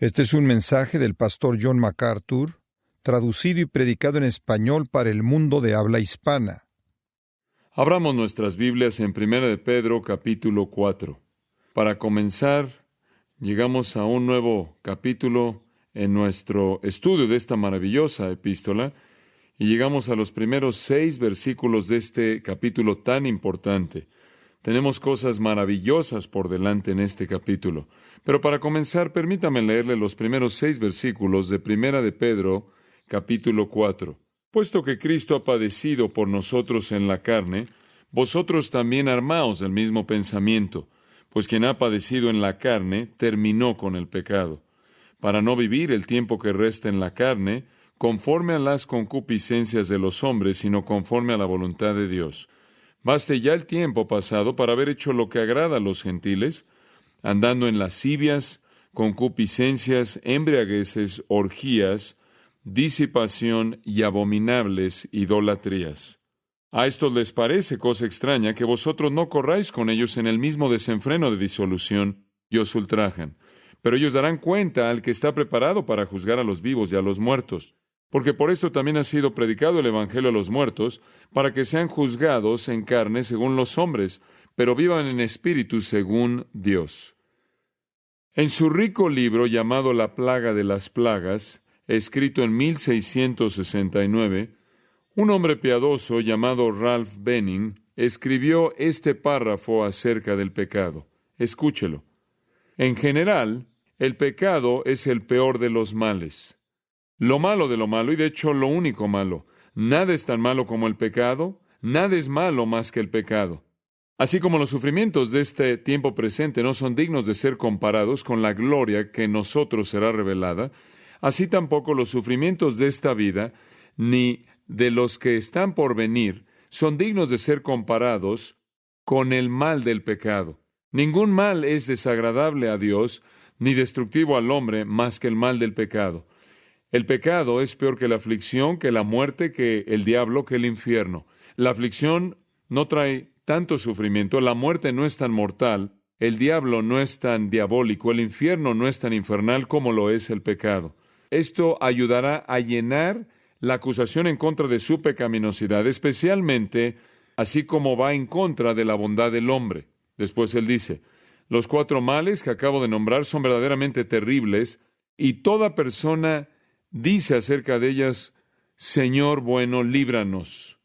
Este es un mensaje del pastor John MacArthur, traducido y predicado en español para el mundo de habla hispana. Abramos nuestras Biblias en 1 de Pedro, capítulo 4. Para comenzar, llegamos a un nuevo capítulo en nuestro estudio de esta maravillosa epístola y llegamos a los primeros 6 versículos de este capítulo tan importante. Tenemos cosas maravillosas por delante en este capítulo. Pero para comenzar, permítame leerle los primeros 6 versículos de 1 de Pedro, capítulo 4. Puesto que Cristo ha padecido por nosotros en la carne, vosotros también armaos del mismo pensamiento, pues quien ha padecido en la carne terminó con el pecado, para no vivir el tiempo que resta en la carne, conforme a las concupiscencias de los hombres, sino conforme a la voluntad de Dios. Baste ya el tiempo pasado para haber hecho lo que agrada a los gentiles, andando en lascivias, concupiscencias, embriagueces, orgías, disipación y abominables idolatrías. A estos les parece cosa extraña que vosotros no corráis con ellos en el mismo desenfreno de disolución y os ultrajan. Pero ellos darán cuenta al que está preparado para juzgar a los vivos y a los muertos. Porque por esto también ha sido predicado el Evangelio a los muertos, para que sean juzgados en carne según los hombres, pero vivan en espíritu según Dios. En su rico libro llamado La plaga de las plagas, escrito en 1669, un hombre piadoso llamado Ralph Benning escribió este párrafo acerca del pecado. Escúchelo. En general, el pecado es el peor de los males. Lo malo de lo malo, y de hecho lo único malo. Nada es tan malo como el pecado, nada es malo más que el pecado. Así como los sufrimientos de este tiempo presente no son dignos de ser comparados con la gloria que en nosotros será revelada, así tampoco los sufrimientos de esta vida, ni de los que están por venir, son dignos de ser comparados con el mal del pecado. Ningún mal es desagradable a Dios, ni destructivo al hombre, más que el mal del pecado. El pecado es peor que la aflicción, que la muerte, que el diablo, que el infierno. La aflicción no trae tanto sufrimiento, la muerte no es tan mortal, el diablo no es tan diabólico, el infierno no es tan infernal como lo es el pecado. Esto ayudará a llenar la acusación en contra de su pecaminosidad, especialmente así como va en contra de la bondad del hombre. Después él dice, los 4 males que acabo de nombrar son verdaderamente terribles y toda persona dice acerca de ellas, Señor bueno, líbranos.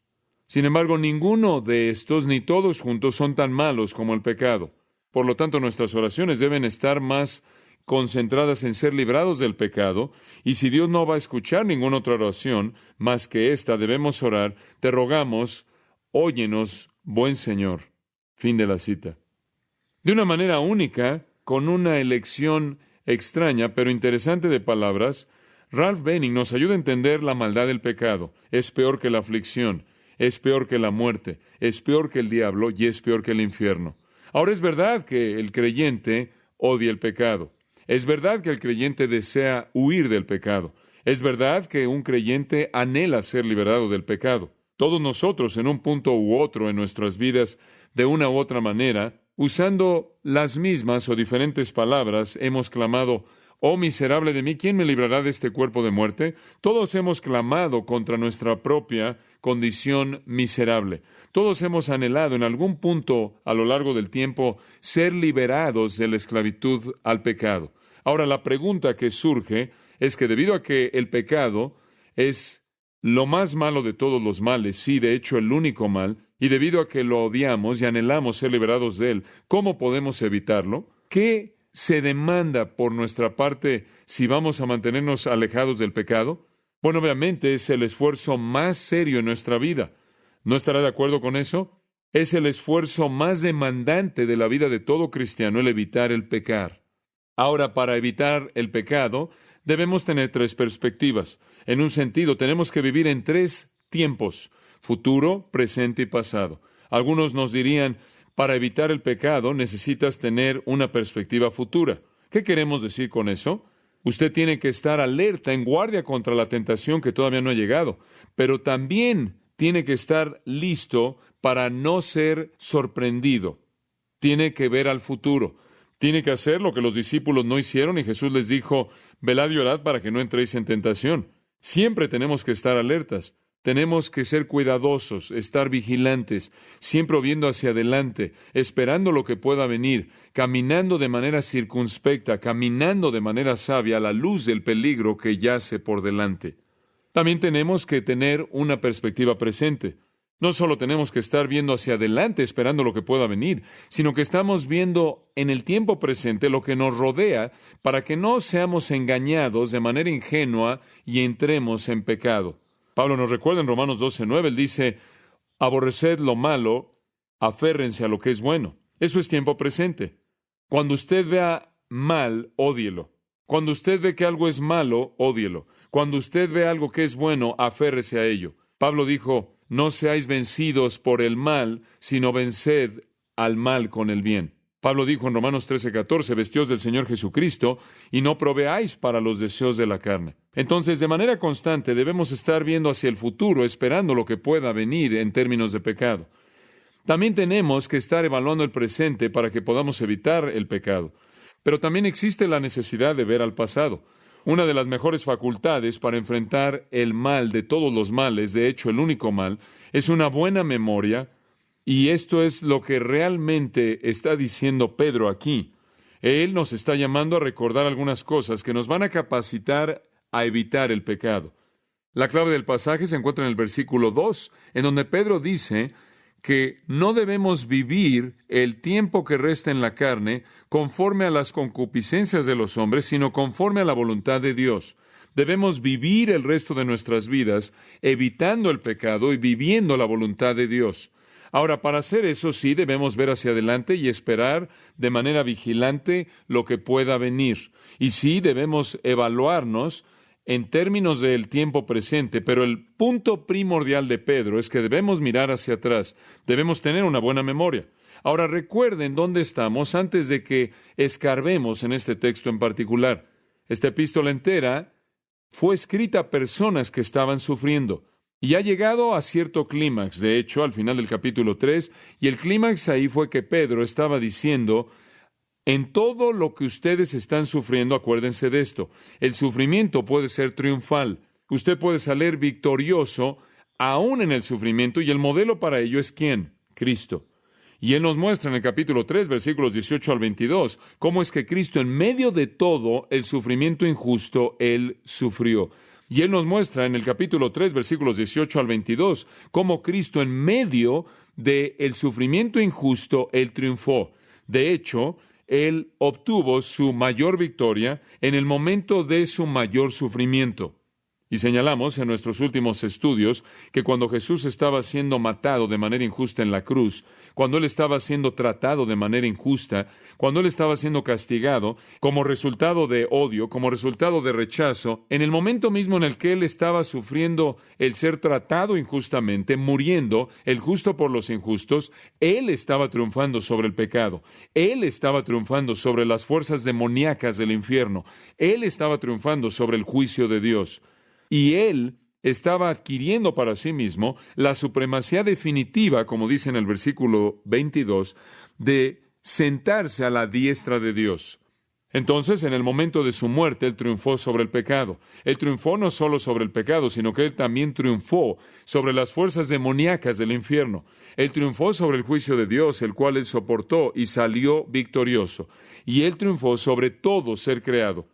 Sin embargo, ninguno de estos, ni todos juntos, son tan malos como el pecado. Por lo tanto, nuestras oraciones deben estar más concentradas en ser librados del pecado, y si Dios no va a escuchar ninguna otra oración más que esta, debemos orar, te rogamos, óyenos, buen Señor. Fin de la cita. De una manera única, con una elección extraña pero interesante de palabras, Ralph Benning nos ayuda a entender la maldad del pecado. Es peor que la aflicción, es peor que la muerte, es peor que el diablo y es peor que el infierno. Ahora es verdad que el creyente odia el pecado. Es verdad que el creyente desea huir del pecado. Es verdad que un creyente anhela ser liberado del pecado. Todos nosotros, en un punto u otro en nuestras vidas, de una u otra manera, usando las mismas o diferentes palabras, hemos clamado, «Oh miserable de mí, ¿quién me librará de este cuerpo de muerte?» Todos hemos clamado contra nuestra propia condición miserable. Todos hemos anhelado en algún punto a lo largo del tiempo ser liberados de la esclavitud al pecado. Ahora, la pregunta que surge es que debido a que el pecado es lo más malo de todos los males, sí, de hecho el único mal, y debido a que lo odiamos y anhelamos ser liberados de él, ¿cómo podemos evitarlo? ¿Qué se demanda por nuestra parte si vamos a mantenernos alejados del pecado? Bueno, obviamente es el esfuerzo más serio en nuestra vida. ¿No estará de acuerdo con eso? Es el esfuerzo más demandante de la vida de todo cristiano, el evitar el pecar. Ahora, para evitar el pecado, debemos tener 3 perspectivas. En un sentido, tenemos que vivir en 3 tiempos: futuro, presente y pasado. Algunos nos dirían, para evitar el pecado necesitas tener una perspectiva futura. ¿Qué queremos decir con eso? Usted tiene que estar alerta, en guardia contra la tentación que todavía no ha llegado, pero también tiene que estar listo para no ser sorprendido. Tiene que ver al futuro. Tiene que hacer lo que los discípulos no hicieron y Jesús les dijo, velad y orad para que no entréis en tentación. Siempre tenemos que estar alertas. Tenemos que ser cuidadosos, estar vigilantes, siempre viendo hacia adelante, esperando lo que pueda venir, caminando de manera circunspecta, caminando de manera sabia a la luz del peligro que yace por delante. También tenemos que tener una perspectiva presente. No solo tenemos que estar viendo hacia adelante, esperando lo que pueda venir, sino que estamos viendo en el tiempo presente lo que nos rodea para que no seamos engañados de manera ingenua y entremos en pecado. Pablo nos recuerda en Romanos 12:9, él dice, aborreced lo malo, aférrense a lo que es bueno. Eso es tiempo presente. Cuando usted vea mal, ódielo. Cuando usted ve que algo es malo, ódielo. Cuando usted ve algo que es bueno, aférrese a ello. Pablo dijo, no seáis vencidos por el mal, sino venced al mal con el bien. Pablo dijo en Romanos 13:14, vestíos del Señor Jesucristo y no proveáis para los deseos de la carne. Entonces, de manera constante debemos estar viendo hacia el futuro, esperando lo que pueda venir en términos de pecado. También tenemos que estar evaluando el presente para que podamos evitar el pecado. Pero también existe la necesidad de ver al pasado. Una de las mejores facultades para enfrentar el mal de todos los males, de hecho el único mal, es una buena memoria, y esto es lo que realmente está diciendo Pedro aquí. Él nos está llamando a recordar algunas cosas que nos van a capacitar a evitar el pecado. La clave del pasaje se encuentra en el versículo 2, en donde Pedro dice que no debemos vivir el tiempo que resta en la carne conforme a las concupiscencias de los hombres, sino conforme a la voluntad de Dios. Debemos vivir el resto de nuestras vidas evitando el pecado y viviendo la voluntad de Dios. Ahora, para hacer eso sí debemos ver hacia adelante y esperar de manera vigilante lo que pueda venir. Y sí debemos evaluarnos en términos del tiempo presente, pero el punto primordial de Pedro es que debemos mirar hacia atrás, debemos tener una buena memoria. Ahora recuerden dónde estamos antes de que escarbemos en este texto en particular. Esta epístola entera fue escrita a personas que estaban sufriendo y ha llegado a cierto clímax, de hecho, al final del capítulo 3, y el clímax ahí fue que Pedro estaba diciendo, en todo lo que ustedes están sufriendo, acuérdense de esto, el sufrimiento puede ser triunfal. Usted puede salir victorioso aún en el sufrimiento, y el modelo para ello es ¿quién? Cristo. Y Él nos muestra en el capítulo 3, versículos 18 al 22, cómo es que Cristo, en medio de todo el sufrimiento injusto, Él sufrió. Y Él nos muestra en el capítulo 3, versículos 18 al 22, cómo Cristo, en medio del sufrimiento injusto, Él triunfó. De hecho, Él obtuvo su mayor victoria en el momento de su mayor sufrimiento. Y señalamos en nuestros últimos estudios que cuando Jesús estaba siendo matado de manera injusta en la cruz, cuando Él estaba siendo tratado de manera injusta, cuando Él estaba siendo castigado como resultado de odio, como resultado de rechazo, en el momento mismo en el que Él estaba sufriendo el ser tratado injustamente, muriendo, el justo por los injustos, Él estaba triunfando sobre el pecado. Él estaba triunfando sobre las fuerzas demoníacas del infierno. Él estaba triunfando sobre el juicio de Dios. Y Él estaba adquiriendo para sí mismo la supremacía definitiva, como dice en el versículo 22, de sentarse a la diestra de Dios. Entonces, en el momento de su muerte, Él triunfó sobre el pecado. Él triunfó no solo sobre el pecado, sino que Él también triunfó sobre las fuerzas demoníacas del infierno. Él triunfó sobre el juicio de Dios, el cual Él soportó y salió victorioso. Y Él triunfó sobre todo ser creado.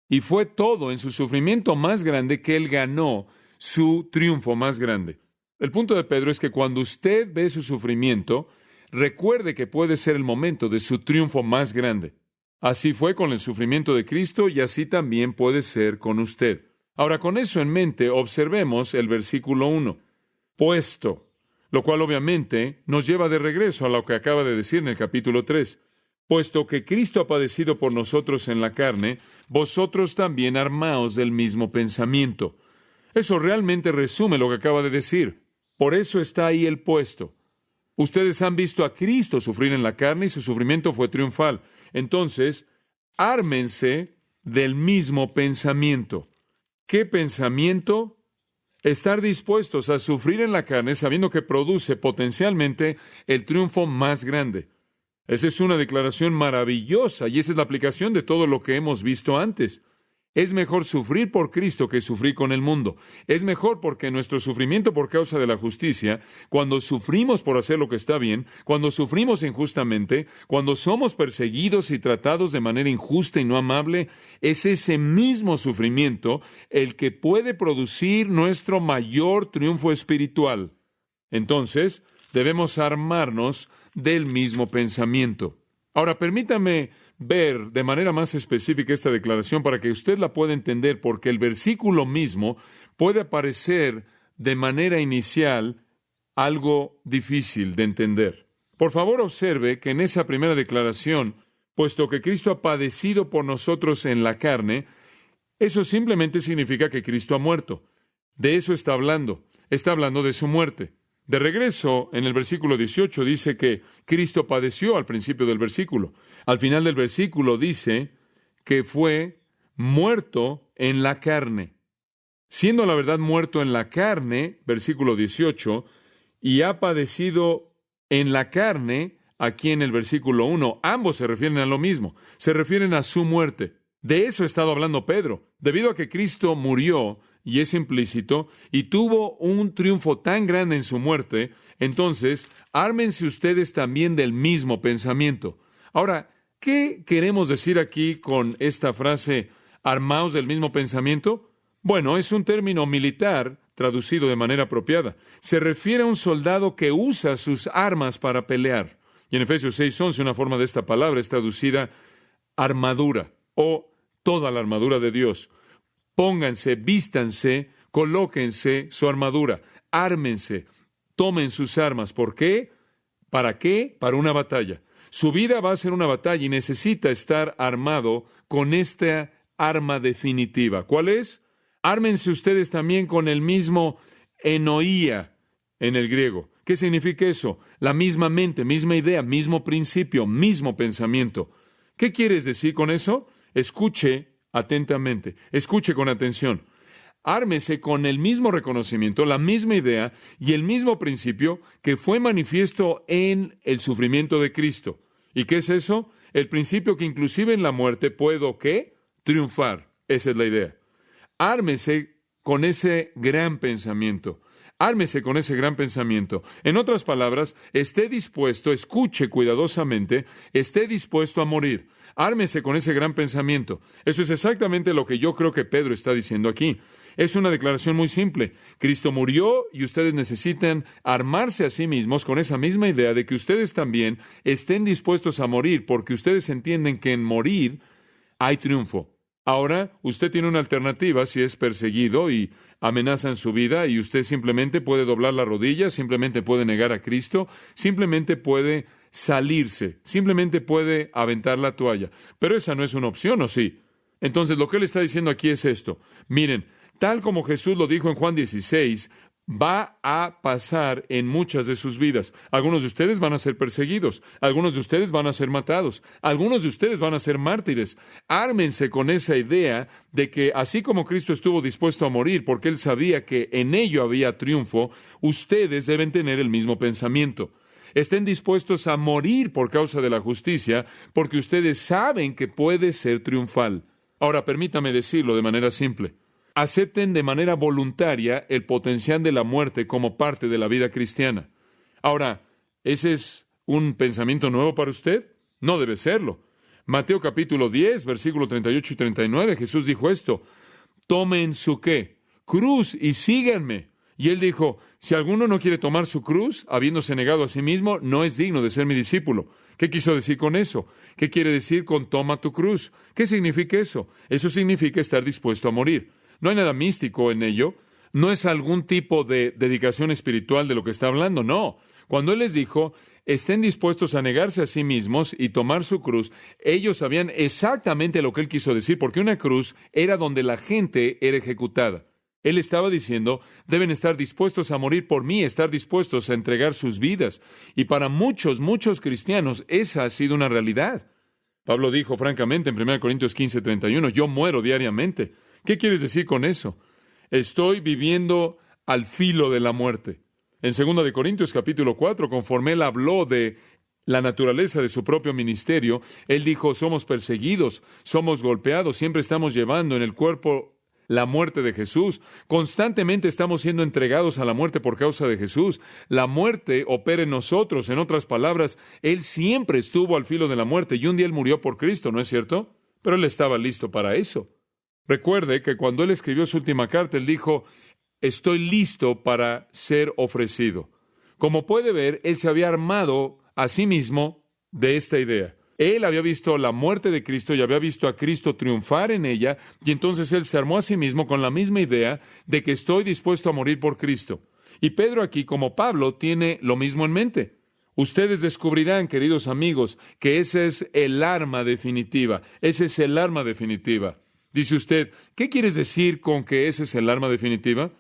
Y fue todo en su sufrimiento más grande que Él ganó su triunfo más grande. El punto de Pedro es que cuando usted ve su sufrimiento, recuerde que puede ser el momento de su triunfo más grande. Así fue con el sufrimiento de Cristo y así también puede ser con usted. Ahora, con eso en mente, observemos el versículo 1. Puesto, lo cual obviamente nos lleva de regreso a lo que acaba de decir en el capítulo 3. Puesto que Cristo ha padecido por nosotros en la carne, vosotros también armaos del mismo pensamiento. Eso realmente resume lo que acaba de decir. Por eso está ahí el puesto. Ustedes han visto a Cristo sufrir en la carne y su sufrimiento fue triunfal. Entonces, ármense del mismo pensamiento. ¿Qué pensamiento? Estar dispuestos a sufrir en la carne sabiendo que produce potencialmente el triunfo más grande. Esa es una declaración maravillosa y esa es la aplicación de todo lo que hemos visto antes. Es mejor sufrir por Cristo que sufrir con el mundo. Es mejor porque nuestro sufrimiento por causa de la justicia, cuando sufrimos por hacer lo que está bien, cuando sufrimos injustamente, cuando somos perseguidos y tratados de manera injusta y no amable, es ese mismo sufrimiento el que puede producir nuestro mayor triunfo espiritual. Entonces, debemos armarnos del mismo pensamiento. Ahora, permítame ver de manera más específica esta declaración para que usted la pueda entender, porque el versículo mismo puede parecer de manera inicial algo difícil de entender. Por favor, observe que en esa primera declaración, puesto que Cristo ha padecido por nosotros en la carne, eso simplemente significa que Cristo ha muerto. De eso está hablando. Está hablando de su muerte. De regreso, en el versículo 18 dice que Cristo padeció al principio del versículo. Al final del versículo dice que fue muerto en la carne. Siendo la verdad muerto en la carne, versículo 18, y ha padecido en la carne, aquí en el versículo 1, ambos se refieren a lo mismo, se refieren a su muerte. De eso ha estado hablando Pedro. Debido a que Cristo murió, y es implícito, y tuvo un triunfo tan grande en su muerte, entonces, ármense ustedes también del mismo pensamiento. Ahora, ¿qué queremos decir aquí con esta frase, armaos del mismo pensamiento? Bueno, es un término militar traducido de manera apropiada. Se refiere a un soldado que usa sus armas para pelear. Y en Efesios 6:11, una forma de esta palabra es traducida armadura o toda la armadura de Dios. Pónganse, vístanse, colóquense su armadura, ármense, tomen sus armas. ¿Por qué? ¿Para qué? Para una batalla. Su vida va a ser una batalla y necesita estar armado con esta arma definitiva. ¿Cuál es? Ármense ustedes también con el mismo enoía en el griego. ¿Qué significa eso? La misma mente, misma idea, mismo principio, mismo pensamiento. ¿Qué quieres decir con eso? Escuche atentamente, escuche con atención. Ármese con el mismo reconocimiento, la misma idea y el mismo principio que fue manifiesto en el sufrimiento de Cristo. ¿Y qué es eso? El principio que inclusive en la muerte puedo, ¿qué? Triunfar. Esa es la idea. Ármese con ese gran pensamiento. Ármese con ese gran pensamiento. En otras palabras, esté dispuesto, escuche cuidadosamente, esté dispuesto a morir. Ármese con ese gran pensamiento. Eso es exactamente lo que yo creo que Pedro está diciendo aquí. Es una declaración muy simple. Cristo murió y ustedes necesitan armarse a sí mismos con esa misma idea de que ustedes también estén dispuestos a morir, porque ustedes entienden que en morir hay triunfo. Ahora, usted tiene una alternativa si es perseguido y amenazan su vida y usted simplemente puede doblar la rodilla, simplemente puede negar a Cristo, simplemente puede salirse, simplemente puede aventar la toalla. Pero esa no es una opción, ¿o sí? Entonces, lo que él está diciendo aquí es esto. Miren, tal como Jesús lo dijo en Juan 16, va a pasar en muchas de sus vidas. Algunos de ustedes van a ser perseguidos, algunos de ustedes van a ser matados, algunos de ustedes van a ser mártires. Ármense con esa idea de que así como Cristo estuvo dispuesto a morir porque Él sabía que en ello había triunfo, ustedes deben tener el mismo pensamiento. Estén dispuestos a morir por causa de la justicia porque ustedes saben que puede ser triunfal. Ahora, permítame decirlo de manera simple. Acepten de manera voluntaria el potencial de la muerte como parte de la vida cristiana. Ahora, ¿ese es un pensamiento nuevo para usted? No debe serlo. Mateo capítulo 10, versículo 38 y 39, Jesús dijo esto: tomen su ¿qué? Cruz y síganme. Y él dijo, si alguno no quiere tomar su cruz, habiéndose negado a sí mismo, no es digno de ser mi discípulo. ¿Qué quiso decir con eso? ¿Qué quiere decir con toma tu cruz? ¿Qué significa eso? Eso significa estar dispuesto a morir. No hay nada místico en ello. No es algún tipo de dedicación espiritual de lo que está hablando, no. Cuando Él les dijo, estén dispuestos a negarse a sí mismos y tomar su cruz, ellos sabían exactamente lo que Él quiso decir, porque una cruz era donde la gente era ejecutada. Él estaba diciendo, deben estar dispuestos a morir por mí, estar dispuestos a entregar sus vidas. Y para muchos, muchos cristianos, esa ha sido una realidad. Pablo dijo francamente en 1 Corintios 15:31, yo muero diariamente. ¿Qué quieres decir con eso? Estoy viviendo al filo de la muerte. En 2 Corintios capítulo 4, conforme él habló de la naturaleza de su propio ministerio, Él dijo, somos perseguidos, somos golpeados, siempre estamos llevando en el cuerpo la muerte de Jesús. Constantemente estamos siendo entregados a la muerte por causa de Jesús. La muerte opera en nosotros. En otras palabras, Él siempre estuvo al filo de la muerte y un día Él murió por Cristo, ¿no es cierto? Pero Él estaba listo para eso. Recuerde que cuando Él escribió su última carta, Él dijo, estoy listo para ser ofrecido. Como puede ver, Él se había armado a sí mismo de esta idea. Él había visto la muerte de Cristo y había visto a Cristo triunfar en ella, y entonces Él se armó a sí mismo con la misma idea de que estoy dispuesto a morir por Cristo. Y Pedro aquí, como Pablo, tiene lo mismo en mente. Ustedes descubrirán, queridos amigos, que ese es el arma definitiva. Ese es el arma definitiva. Dice usted, ¿qué quieres decir con que ese es el arma definitiva?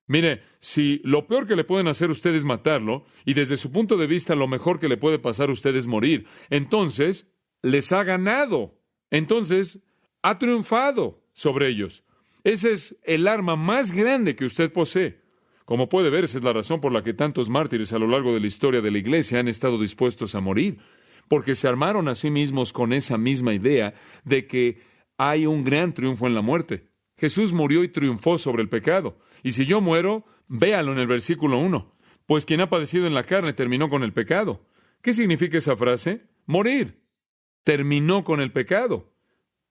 Mire, si lo peor que le pueden hacer a usted es matarlo, y desde su punto de vista lo mejor que le puede pasar a usted es morir, entonces les ha ganado. Entonces ha triunfado sobre ellos. Ese es el arma más grande que usted posee. Como puede ver, esa es la razón por la que tantos mártires a lo largo de la historia de la Iglesia han estado dispuestos a morir, porque se armaron a sí mismos con esa misma idea de que hay un gran triunfo en la muerte. Jesús murió y triunfó sobre el pecado. Y si yo muero, véalo en el versículo 1. Pues quien ha padecido en la carne terminó con el pecado. ¿Qué significa esa frase? Morir. Terminó con el pecado.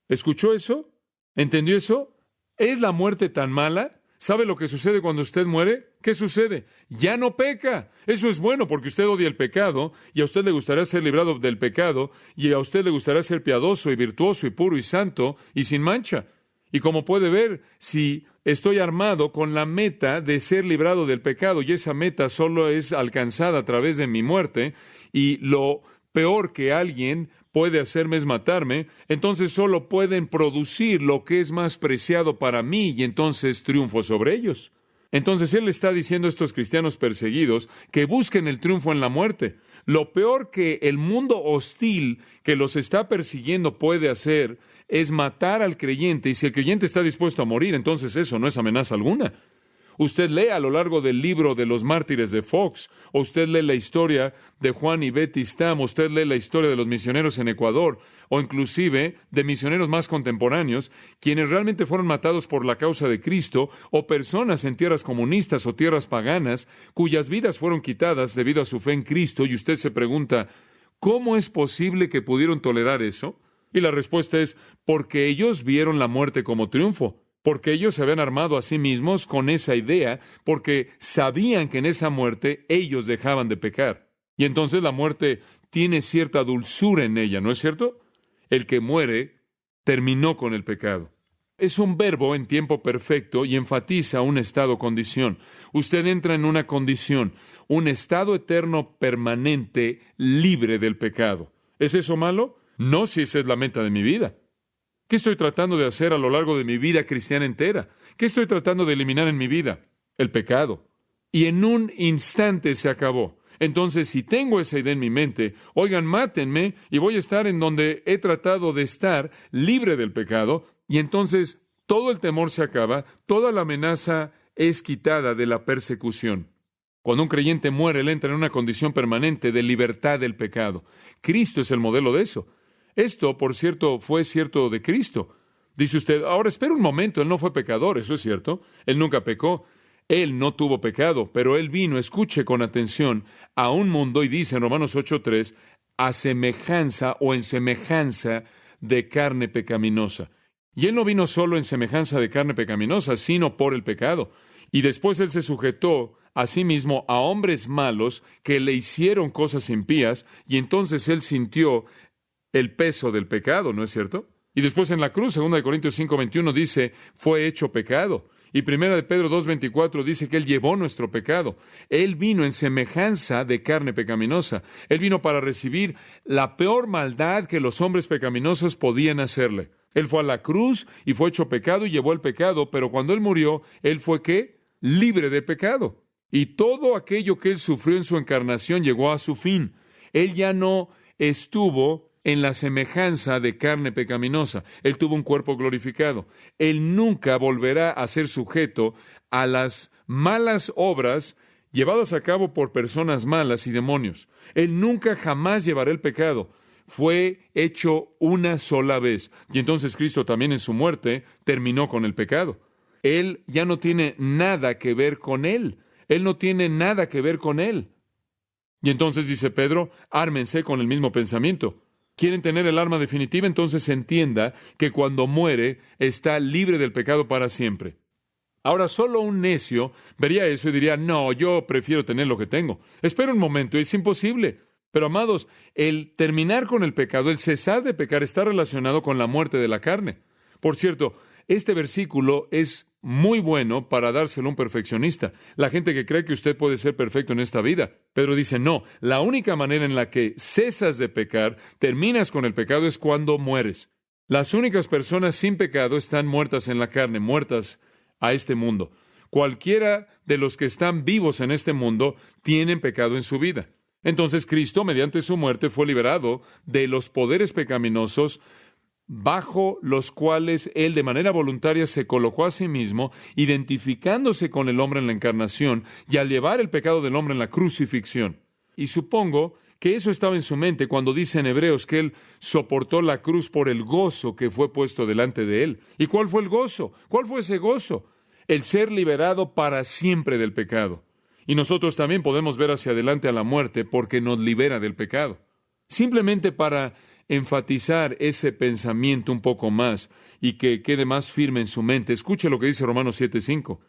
¿Escuchó eso? ¿Entendió eso? ¿Es la muerte tan mala? ¿Sabe lo que sucede cuando usted muere? ¿Qué sucede? Ya no peca. Eso es bueno porque usted odia el pecado y a usted le gustaría ser librado del pecado y a usted le gustaría ser piadoso y virtuoso y puro y santo y sin mancha. Y como puede ver, si estoy armado con la meta de ser librado del pecado y esa meta solo es alcanzada a través de mi muerte y lo peor que alguien puede hacerme es matarme, entonces solo pueden producir lo que es más preciado para mí y entonces triunfo sobre ellos. Entonces Él está diciendo a estos cristianos perseguidos que busquen el triunfo en la muerte. Lo peor que el mundo hostil que los está persiguiendo puede hacer es matar al creyente, y si el creyente está dispuesto a morir, entonces eso no es amenaza alguna. Usted lee a lo largo del libro de los mártires de Fox, o usted lee la historia de Juan y Betty Stam, o usted lee la historia de los misioneros en Ecuador, o inclusive de misioneros más contemporáneos, quienes realmente fueron matados por la causa de Cristo, o personas en tierras comunistas o tierras paganas, cuyas vidas fueron quitadas debido a su fe en Cristo, y usted se pregunta, ¿cómo es posible que pudieron tolerar eso? Y la respuesta es, porque ellos vieron la muerte como triunfo. Porque ellos se habían armado a sí mismos con esa idea, porque sabían que en esa muerte ellos dejaban de pecar. Y entonces la muerte tiene cierta dulzura en ella, ¿no es cierto? El que muere terminó con el pecado. Es un verbo en tiempo perfecto y enfatiza un estado o condición. Usted entra en una condición, un estado eterno permanente, libre del pecado. ¿Es eso malo? No, si esa es la meta de mi vida. ¿Qué estoy tratando de hacer a lo largo de mi vida cristiana entera? ¿Qué estoy tratando de eliminar en mi vida? El pecado. Y en un instante se acabó. Entonces, si tengo esa idea en mi mente, oigan, mátenme y voy a estar en donde he tratado de estar, libre del pecado, y entonces todo el temor se acaba, toda la amenaza es quitada de la persecución. Cuando un creyente muere, él entra en una condición permanente de libertad del pecado. Cristo es el modelo de eso. Esto, por cierto, fue cierto de Cristo. Dice usted, ahora espera un momento, Él no fue pecador, ¿eso es cierto? Él nunca pecó, Él no tuvo pecado, pero Él vino, escuche con atención, a un mundo, y dice en Romanos 8:3, a semejanza o en semejanza de carne pecaminosa. Y Él no vino solo en semejanza de carne pecaminosa, sino por el pecado. Y después Él se sujetó a sí mismo a hombres malos que le hicieron cosas impías, y entonces Él sintió el peso del pecado, ¿no es cierto? Y después en la cruz, 2 Corintios 5:21 dice, fue hecho pecado. Y 1 Pedro 2:24 dice que Él llevó nuestro pecado. Él vino en semejanza de carne pecaminosa. Él vino para recibir la peor maldad que los hombres pecaminosos podían hacerle. Él fue a la cruz y fue hecho pecado y llevó el pecado, pero cuando Él murió, Él fue ¿qué? Libre de pecado. Y todo aquello que Él sufrió en su encarnación llegó a su fin. Él ya no estuvo en la semejanza de carne pecaminosa. Él tuvo un cuerpo glorificado. Él nunca volverá a ser sujeto a las malas obras llevadas a cabo por personas malas y demonios. Él nunca jamás llevará el pecado. Fue hecho una sola vez. Y entonces Cristo también en su muerte terminó con el pecado. Él ya no tiene nada que ver con él. Él no tiene nada que ver con él. Y entonces dice Pedro, ármense con el mismo pensamiento. ¿Quieren tener el arma definitiva? Entonces entienda que cuando muere está libre del pecado para siempre. Ahora, solo un necio vería eso y diría, no, yo prefiero tener lo que tengo. Espera un momento, es imposible. Pero, amados, el terminar con el pecado, el cesar de pecar, está relacionado con la muerte de la carne. Por cierto, este versículo es muy bueno para dárselo a un perfeccionista. La gente que cree que usted puede ser perfecto en esta vida. Pedro dice, no, la única manera en la que cesas de pecar, terminas con el pecado, es cuando mueres. Las únicas personas sin pecado están muertas en la carne, muertas a este mundo. Cualquiera de los que están vivos en este mundo tienen pecado en su vida. Entonces Cristo, mediante su muerte, fue liberado de los poderes pecaminosos bajo los cuales Él de manera voluntaria se colocó a sí mismo, identificándose con el hombre en la encarnación y al llevar el pecado del hombre en la crucifixión. Y supongo que eso estaba en su mente cuando dice en Hebreos que Él soportó la cruz por el gozo que fue puesto delante de Él. ¿Y cuál fue el gozo? ¿Cuál fue ese gozo? El ser liberado para siempre del pecado. Y nosotros también podemos ver hacia adelante a la muerte porque nos libera del pecado. Simplemente para enfatizar ese pensamiento un poco más y que quede más firme en su mente, escuche lo que dice Romanos 7:5.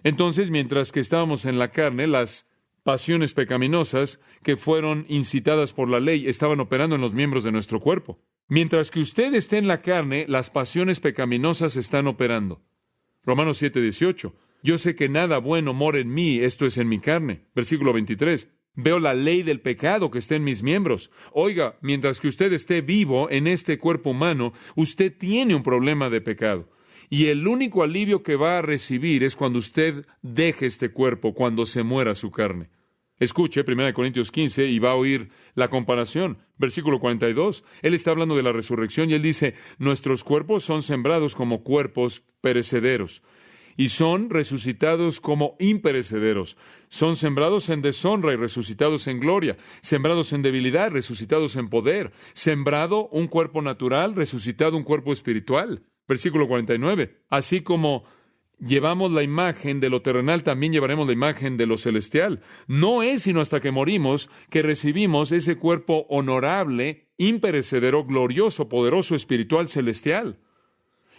Entonces, mientras que estábamos en la carne, las pasiones pecaminosas que fueron incitadas por la ley estaban operando en los miembros de nuestro cuerpo. Mientras que usted esté en la carne, las pasiones pecaminosas están operando. Romanos 7:18. Yo sé que nada bueno mora en mí, esto es en mi carne. Versículo 23. Veo la ley del pecado que está en mis miembros. Oiga, mientras que usted esté vivo en este cuerpo humano, usted tiene un problema de pecado. Y el único alivio que va a recibir es cuando usted deje este cuerpo, cuando se muera su carne. Escuche 1 Corintios 15 y va a oír la comparación. Versículo 42. Él está hablando de la resurrección y él dice, nuestros cuerpos son sembrados como cuerpos perecederos y son resucitados como imperecederos. Son sembrados en deshonra y resucitados en gloria. Sembrados en debilidad, resucitados en poder. Sembrado un cuerpo natural, resucitado un cuerpo espiritual. Versículo 49. Así como llevamos la imagen de lo terrenal, también llevaremos la imagen de lo celestial. No es sino hasta que morimos que recibimos ese cuerpo honorable, imperecedero, glorioso, poderoso, espiritual, celestial.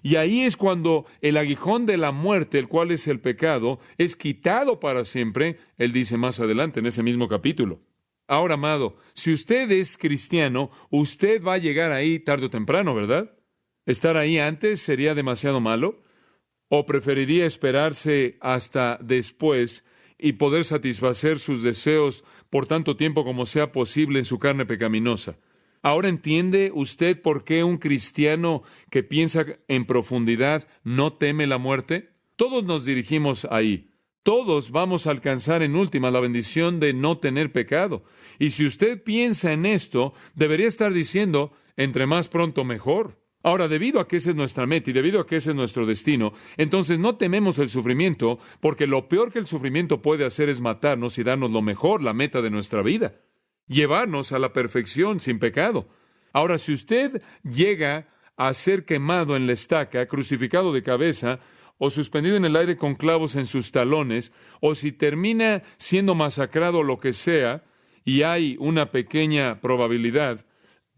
Y ahí es cuando el aguijón de la muerte, el cual es el pecado, es quitado para siempre. Él dice más adelante en ese mismo capítulo. Ahora, amado, si usted es cristiano, usted va a llegar ahí tarde o temprano, ¿verdad? ¿Estar ahí antes sería demasiado malo? ¿O preferiría esperarse hasta después y poder satisfacer sus deseos por tanto tiempo como sea posible en su carne pecaminosa? ¿Ahora entiende usted por qué un cristiano que piensa en profundidad no teme la muerte? Todos nos dirigimos ahí. Todos vamos a alcanzar en última la bendición de no tener pecado. Y si usted piensa en esto, debería estar diciendo, entre más pronto mejor. Ahora, debido a que esa es nuestra meta y debido a que ese es nuestro destino, entonces no tememos el sufrimiento, porque lo peor que el sufrimiento puede hacer es matarnos y darnos lo mejor, la meta de nuestra vida. Llevarnos a la perfección sin pecado. Ahora, si usted llega a ser quemado en la estaca, crucificado de cabeza, o suspendido en el aire con clavos en sus talones, o si termina siendo masacrado o lo que sea, y hay una pequeña probabilidad,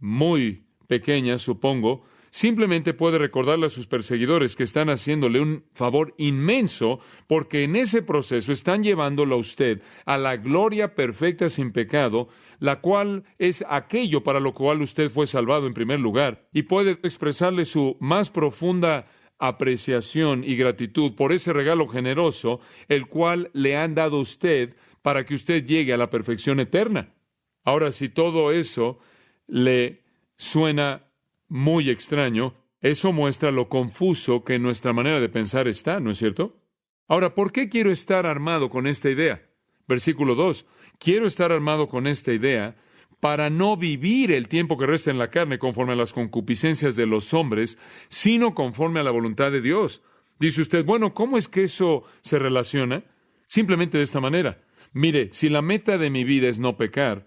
muy pequeña, supongo, simplemente puede recordarle a sus perseguidores que están haciéndole un favor inmenso, porque en ese proceso están llevándolo a usted a la gloria perfecta sin pecado, la cual es aquello para lo cual usted fue salvado en primer lugar, y puede expresarle su más profunda apreciación y gratitud por ese regalo generoso, el cual le han dado a usted para que usted llegue a la perfección eterna. Ahora, si todo eso le suena muy extraño, eso muestra lo confuso que nuestra manera de pensar está, ¿no es cierto? Ahora, ¿por qué quiero estar armado con esta idea? Versículo 2. Quiero estar armado con esta idea para no vivir el tiempo que resta en la carne conforme a las concupiscencias de los hombres, sino conforme a la voluntad de Dios. Dice usted, bueno, ¿cómo es que eso se relaciona? Simplemente de esta manera. Mire, si la meta de mi vida es no pecar,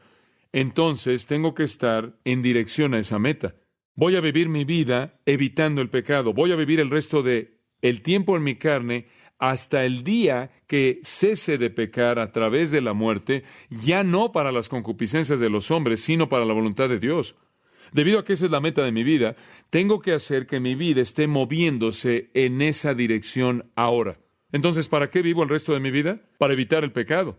entonces tengo que estar en dirección a esa meta. Voy a vivir mi vida evitando el pecado. Voy a vivir el resto de el tiempo en mi carne hasta el día que cese de pecar a través de la muerte, ya no para las concupiscencias de los hombres, sino para la voluntad de Dios. Debido a que esa es la meta de mi vida, tengo que hacer que mi vida esté moviéndose en esa dirección ahora. Entonces, ¿para qué vivo el resto de mi vida? Para evitar el pecado.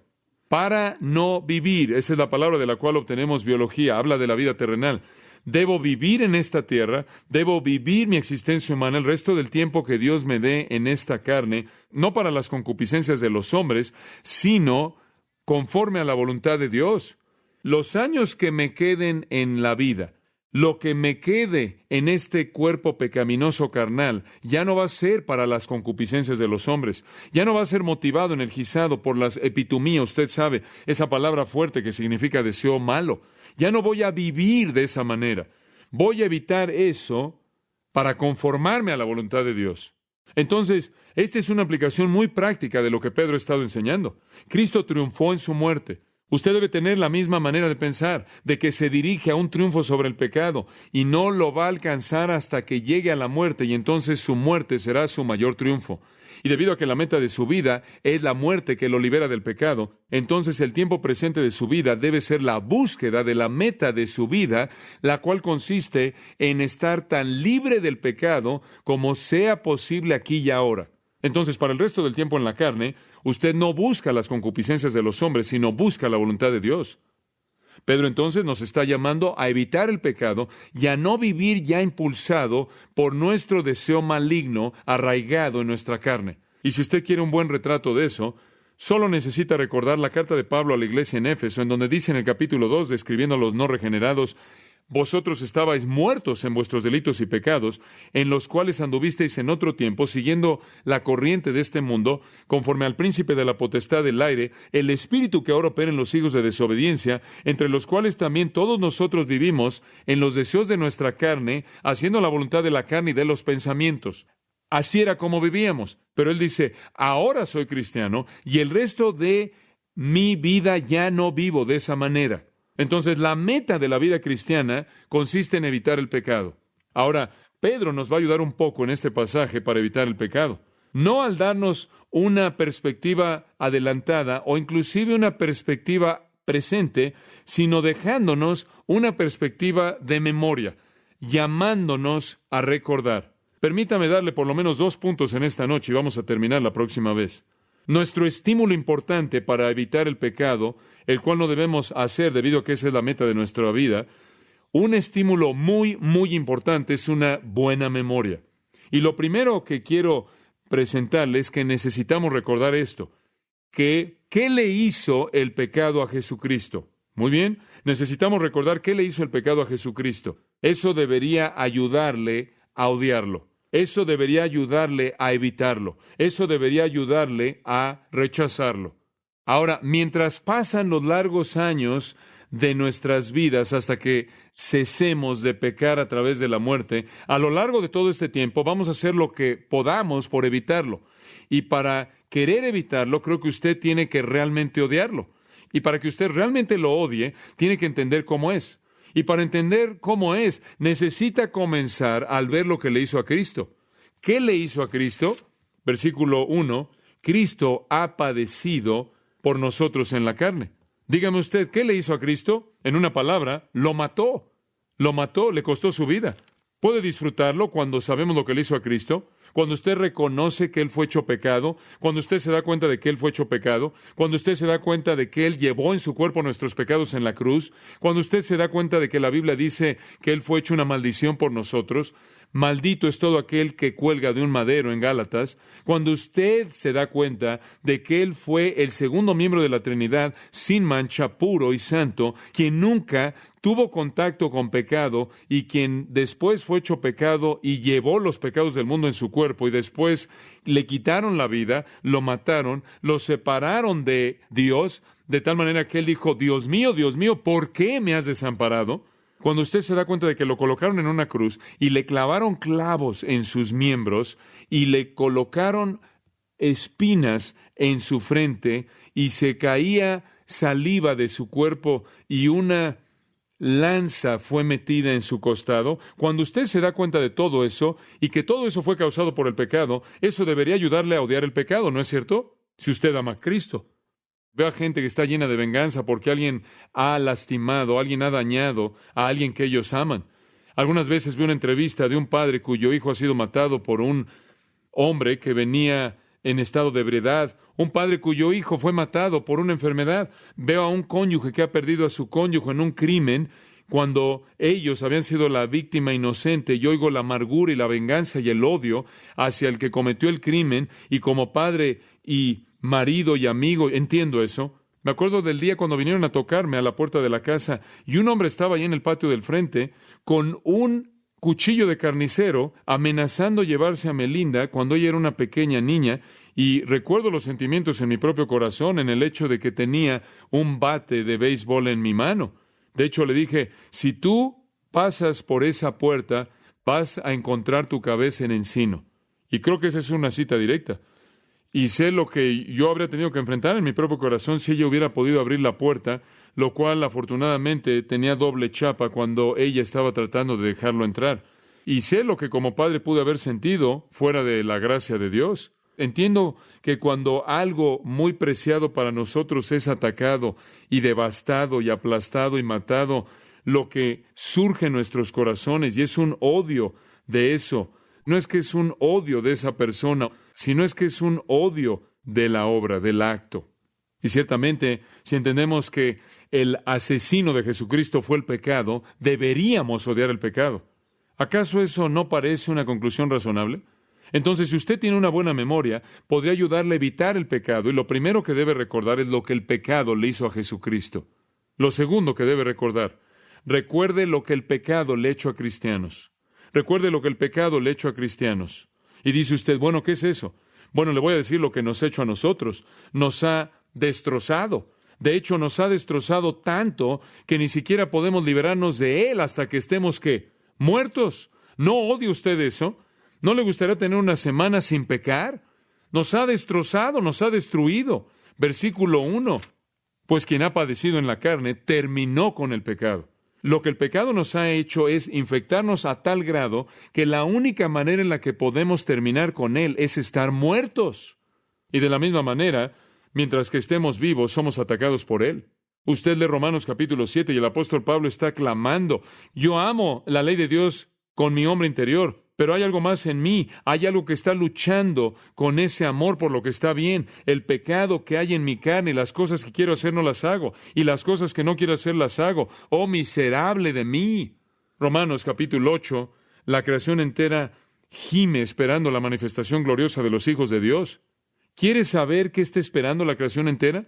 Para no vivir, esa es la palabra de la cual obtenemos biología, habla de la vida terrenal. Debo vivir en esta tierra, debo vivir mi existencia humana el resto del tiempo que Dios me dé en esta carne, no para las concupiscencias de los hombres, sino conforme a la voluntad de Dios. Los años que me queden en la vida, lo que me quede en este cuerpo pecaminoso carnal, ya no va a ser para las concupiscencias de los hombres, ya no va a ser motivado, energizado por las epitumía, usted sabe, esa palabra fuerte que significa deseo malo. Ya no voy a vivir de esa manera. Voy a evitar eso para conformarme a la voluntad de Dios. Entonces, esta es una aplicación muy práctica de lo que Pedro ha estado enseñando. Cristo triunfó en su muerte. Usted debe tener la misma manera de pensar, de que se dirige a un triunfo sobre el pecado y no lo va a alcanzar hasta que llegue a la muerte, y entonces su muerte será su mayor triunfo. Y debido a que la meta de su vida es la muerte que lo libera del pecado, entonces el tiempo presente de su vida debe ser la búsqueda de la meta de su vida, la cual consiste en estar tan libre del pecado como sea posible aquí y ahora. Entonces, para el resto del tiempo en la carne, usted no busca las concupiscencias de los hombres, sino busca la voluntad de Dios. Pedro entonces nos está llamando a evitar el pecado y a no vivir ya impulsado por nuestro deseo maligno arraigado en nuestra carne. Y si usted quiere un buen retrato de eso, solo necesita recordar la carta de Pablo a la iglesia en Éfeso, en donde dice en el capítulo 2, describiendo a los no regenerados: vosotros estabais muertos en vuestros delitos y pecados, en los cuales anduvisteis en otro tiempo, siguiendo la corriente de este mundo, conforme al príncipe de la potestad del aire, el espíritu que ahora opera en los hijos de desobediencia, entre los cuales también todos nosotros vivimos en los deseos de nuestra carne, haciendo la voluntad de la carne y de los pensamientos. Así era como vivíamos. Pero él dice, ahora soy cristiano, y el resto de mi vida ya no vivo de esa manera. Entonces, la meta de la vida cristiana consiste en evitar el pecado. Ahora, Pedro nos va a ayudar un poco en este pasaje para evitar el pecado. No al darnos una perspectiva adelantada o inclusive una perspectiva presente, sino dejándonos una perspectiva de memoria, llamándonos a recordar. Permítame darle por lo menos 2 puntos en esta noche y vamos a terminar la próxima vez. Nuestro estímulo importante para evitar el pecado, el cual no debemos hacer debido a que esa es la meta de nuestra vida, un estímulo muy, muy importante es una buena memoria. Y lo primero que quiero presentarles es que necesitamos recordar esto, que ¿qué le hizo el pecado a Jesucristo? Muy bien, necesitamos recordar qué le hizo el pecado a Jesucristo. Eso debería ayudarle a odiarlo. Eso debería ayudarle a evitarlo. Eso debería ayudarle a rechazarlo. Ahora, mientras pasan los largos años de nuestras vidas hasta que cesemos de pecar a través de la muerte, a lo largo de todo este tiempo vamos a hacer lo que podamos por evitarlo. Y para querer evitarlo, creo que usted tiene que realmente odiarlo. Y para que usted realmente lo odie, tiene que entender cómo es. Y para entender cómo es, necesita comenzar al ver lo que le hizo a Cristo. ¿Qué le hizo a Cristo? Versículo 1, Cristo ha padecido por nosotros en la carne. Dígame usted, ¿qué le hizo a Cristo? En una palabra, lo mató. Lo mató, le costó su vida. ¿Puede disfrutarlo cuando sabemos lo que le hizo a Cristo? Cuando usted reconoce que Él fue hecho pecado, cuando usted se da cuenta de que Él fue hecho pecado, cuando usted se da cuenta de que Él llevó en su cuerpo nuestros pecados en la cruz, cuando usted se da cuenta de que la Biblia dice que Él fue hecho una maldición por nosotros, maldito es todo aquel que cuelga de un madero en Gálatas, cuando usted se da cuenta de que Él fue el segundo miembro de la Trinidad, sin mancha, puro y santo, quien nunca tuvo contacto con pecado y quien después fue hecho pecado y llevó los pecados del mundo en su cuerpo y después le quitaron la vida, lo mataron, lo separaron de Dios, de tal manera que Él dijo, Dios mío, ¿por qué me has desamparado? Cuando usted se da cuenta de que lo colocaron en una cruz y le clavaron clavos en sus miembros y le colocaron espinas en su frente y se caía saliva de su cuerpo y una lanza fue metida en su costado. Cuando usted se da cuenta de todo eso y que todo eso fue causado por el pecado, eso debería ayudarle a odiar el pecado, ¿no es cierto? Si usted ama a Cristo. Veo a gente que está llena de venganza porque alguien ha lastimado, alguien ha dañado a alguien que ellos aman. Algunas veces vi una entrevista de un padre cuyo hijo ha sido matado por un hombre que venía en estado de ebriedad, un padre cuyo hijo fue matado por una enfermedad. Veo a un cónyuge que ha perdido a su cónyuge en un crimen cuando ellos habían sido la víctima inocente, y oigo la amargura y la venganza y el odio hacia el que cometió el crimen, y como padre y marido y amigo entiendo eso. Me acuerdo del día cuando vinieron a tocarme a la puerta de la casa y un hombre estaba ahí en el patio del frente con un cuchillo de carnicero amenazando llevarse a Melinda cuando ella era una pequeña niña, y recuerdo los sentimientos en mi propio corazón en el hecho de que tenía un bate de béisbol en mi mano. De hecho, le dije, si tú pasas por esa puerta, vas a encontrar tu cabeza en encino. Y creo que esa es una cita directa. Y sé lo que yo habría tenido que enfrentar en mi propio corazón si ella hubiera podido abrir la puerta, lo cual afortunadamente tenía doble chapa cuando ella estaba tratando de dejarlo entrar. Y sé lo que como padre pude haber sentido fuera de la gracia de Dios. Entiendo que cuando algo muy preciado para nosotros es atacado y devastado y aplastado y matado, lo que surge en nuestros corazones, y es un odio de eso, no es que es un odio de esa persona, sino es que es un odio de la obra, del acto. Y ciertamente, si entendemos que el asesino de Jesucristo fue el pecado, deberíamos odiar el pecado. ¿Acaso eso no parece una conclusión razonable? Entonces, si usted tiene una buena memoria, podría ayudarle a evitar el pecado, y lo primero que debe recordar es lo que el pecado le hizo a Jesucristo. Lo segundo que debe recordar, recuerde lo que el pecado le ha hecho a cristianos. Recuerde lo que el pecado le ha hecho a cristianos. Y dice usted, bueno, ¿qué es eso? Bueno, le voy a decir lo que nos ha hecho a nosotros. Nos ha destrozado. De hecho, nos ha destrozado tanto que ni siquiera podemos liberarnos de él hasta que estemos, ¿qué? Muertos. ¿No odie usted eso? ¿No le gustaría tener una semana sin pecar? Nos ha destrozado, nos ha destruido. Versículo 1. Pues quien ha padecido en la carne terminó con el pecado. Lo que el pecado nos ha hecho es infectarnos a tal grado que la única manera en la que podemos terminar con él es estar muertos. Y de la misma manera, mientras que estemos vivos, somos atacados por él. Usted lee Romanos capítulo 7 y el apóstol Pablo está clamando, yo amo la ley de Dios con mi hombre interior, pero hay algo más en mí, hay algo que está luchando con ese amor por lo que está bien. El pecado que hay en mi carne, las cosas que quiero hacer no las hago, y las cosas que no quiero hacer las hago. ¡Oh, miserable de mí! Romanos capítulo 8, la creación entera gime esperando la manifestación gloriosa de los hijos de Dios. ¿Quiere saber qué está esperando la creación entera?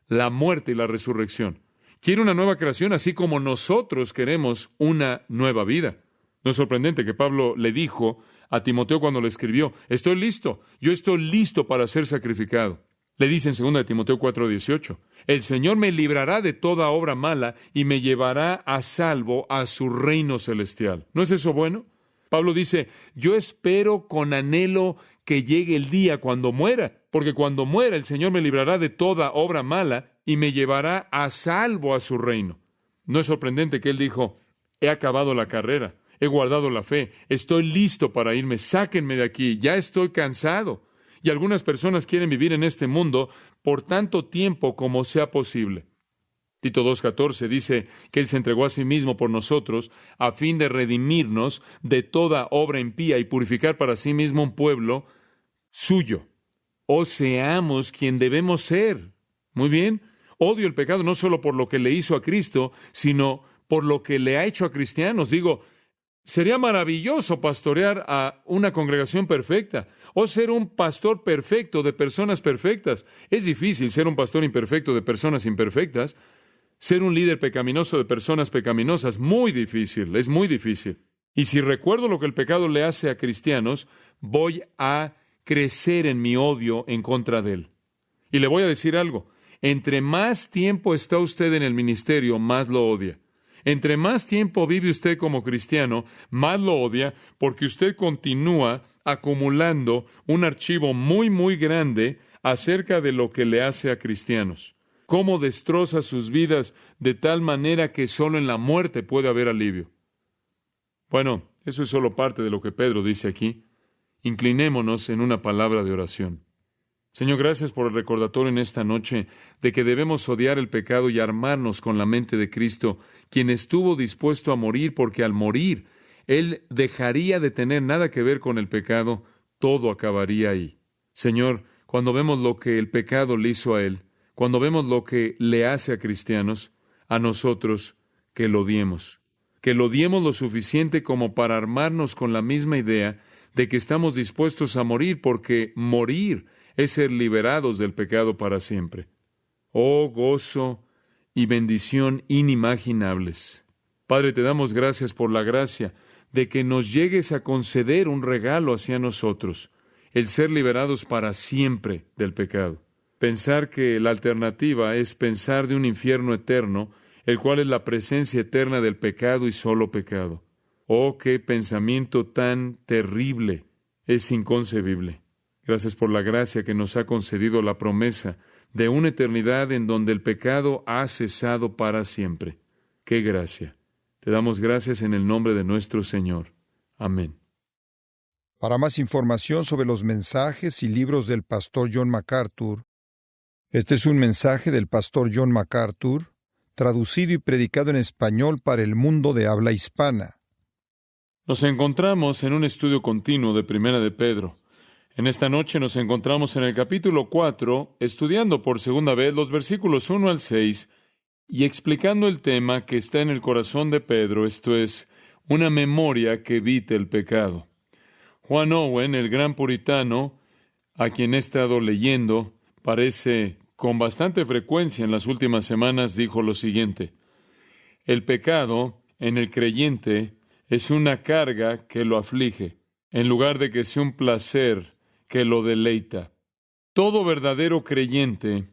La muerte y la resurrección. Quiere una nueva creación, así como nosotros queremos una nueva vida. No es sorprendente que Pablo le dijo a Timoteo cuando le escribió, estoy listo, yo estoy listo para ser sacrificado. Le dice en 2 de Timoteo 4:18, el Señor me librará de toda obra mala y me llevará a salvo a su reino celestial. ¿No es eso bueno? Pablo dice, yo espero con anhelo que llegue el día cuando muera, porque cuando muera el Señor me librará de toda obra mala y me llevará a salvo a su reino. No es sorprendente que él dijo, he acabado la carrera. He guardado la fe, estoy listo para irme, sáquenme de aquí, ya estoy cansado. Y algunas personas quieren vivir en este mundo por tanto tiempo como sea posible. Tito 2:14 dice que Él se entregó a sí mismo por nosotros a fin de redimirnos de toda obra impía y purificar para sí mismo un pueblo suyo. O seamos quien debemos ser. Muy bien, odio el pecado no solo por lo que le hizo a Cristo, sino por lo que le ha hecho a cristianos. Digo, sería maravilloso pastorear a una congregación perfecta o ser un pastor perfecto de personas perfectas. Es difícil ser un pastor imperfecto de personas imperfectas. Ser un líder pecaminoso de personas pecaminosas, muy difícil, es muy difícil. Y si recuerdo lo que el pecado le hace a cristianos, voy a crecer en mi odio en contra de él. Y le voy a decir algo, entre más tiempo está usted en el ministerio, más lo odia. Entre más tiempo vive usted como cristiano, más lo odia porque usted continúa acumulando un archivo muy, muy grande acerca de lo que le hace a cristianos. Cómo destroza sus vidas de tal manera que solo en la muerte puede haber alivio. Bueno, eso es solo parte de lo que Pedro dice aquí. Inclinémonos en una palabra de oración. Señor, gracias por el recordatorio en esta noche de que debemos odiar el pecado y armarnos con la mente de Cristo, quien estuvo dispuesto a morir porque al morir Él dejaría de tener nada que ver con el pecado, todo acabaría ahí. Señor, cuando vemos lo que el pecado le hizo a Él, cuando vemos lo que le hace a cristianos, a nosotros, que lo odiemos lo suficiente como para armarnos con la misma idea de que estamos dispuestos a morir, porque morir es ser liberados del pecado para siempre. Oh, gozo y bendición inimaginables. Padre, te damos gracias por la gracia de que nos llegues a conceder un regalo hacia nosotros, el ser liberados para siempre del pecado. Pensar que la alternativa es pensar de un infierno eterno, el cual es la presencia eterna del pecado y solo pecado. Oh, qué pensamiento tan terrible, es inconcebible. Gracias por la gracia que nos ha concedido la promesa de una eternidad en donde el pecado ha cesado para siempre. ¡Qué gracia! Te damos gracias en el nombre de nuestro Señor. Amén. Para más información sobre los mensajes y libros del pastor John MacArthur, este es un mensaje del pastor John MacArthur, traducido y predicado en español para el mundo de habla hispana. Nos encontramos en un estudio continuo de Primera de Pedro. En esta noche nos encontramos en el capítulo 4, estudiando por segunda vez los versículos 1 al 6 y explicando el tema que está en el corazón de Pedro, esto es, una memoria que evite el pecado. Juan Owen, el gran puritano, a quien he estado leyendo, parece con bastante frecuencia en las últimas semanas, dijo lo siguiente: el pecado en el creyente es una carga que lo aflige, en lugar de que sea un placer que lo deleita. Todo verdadero creyente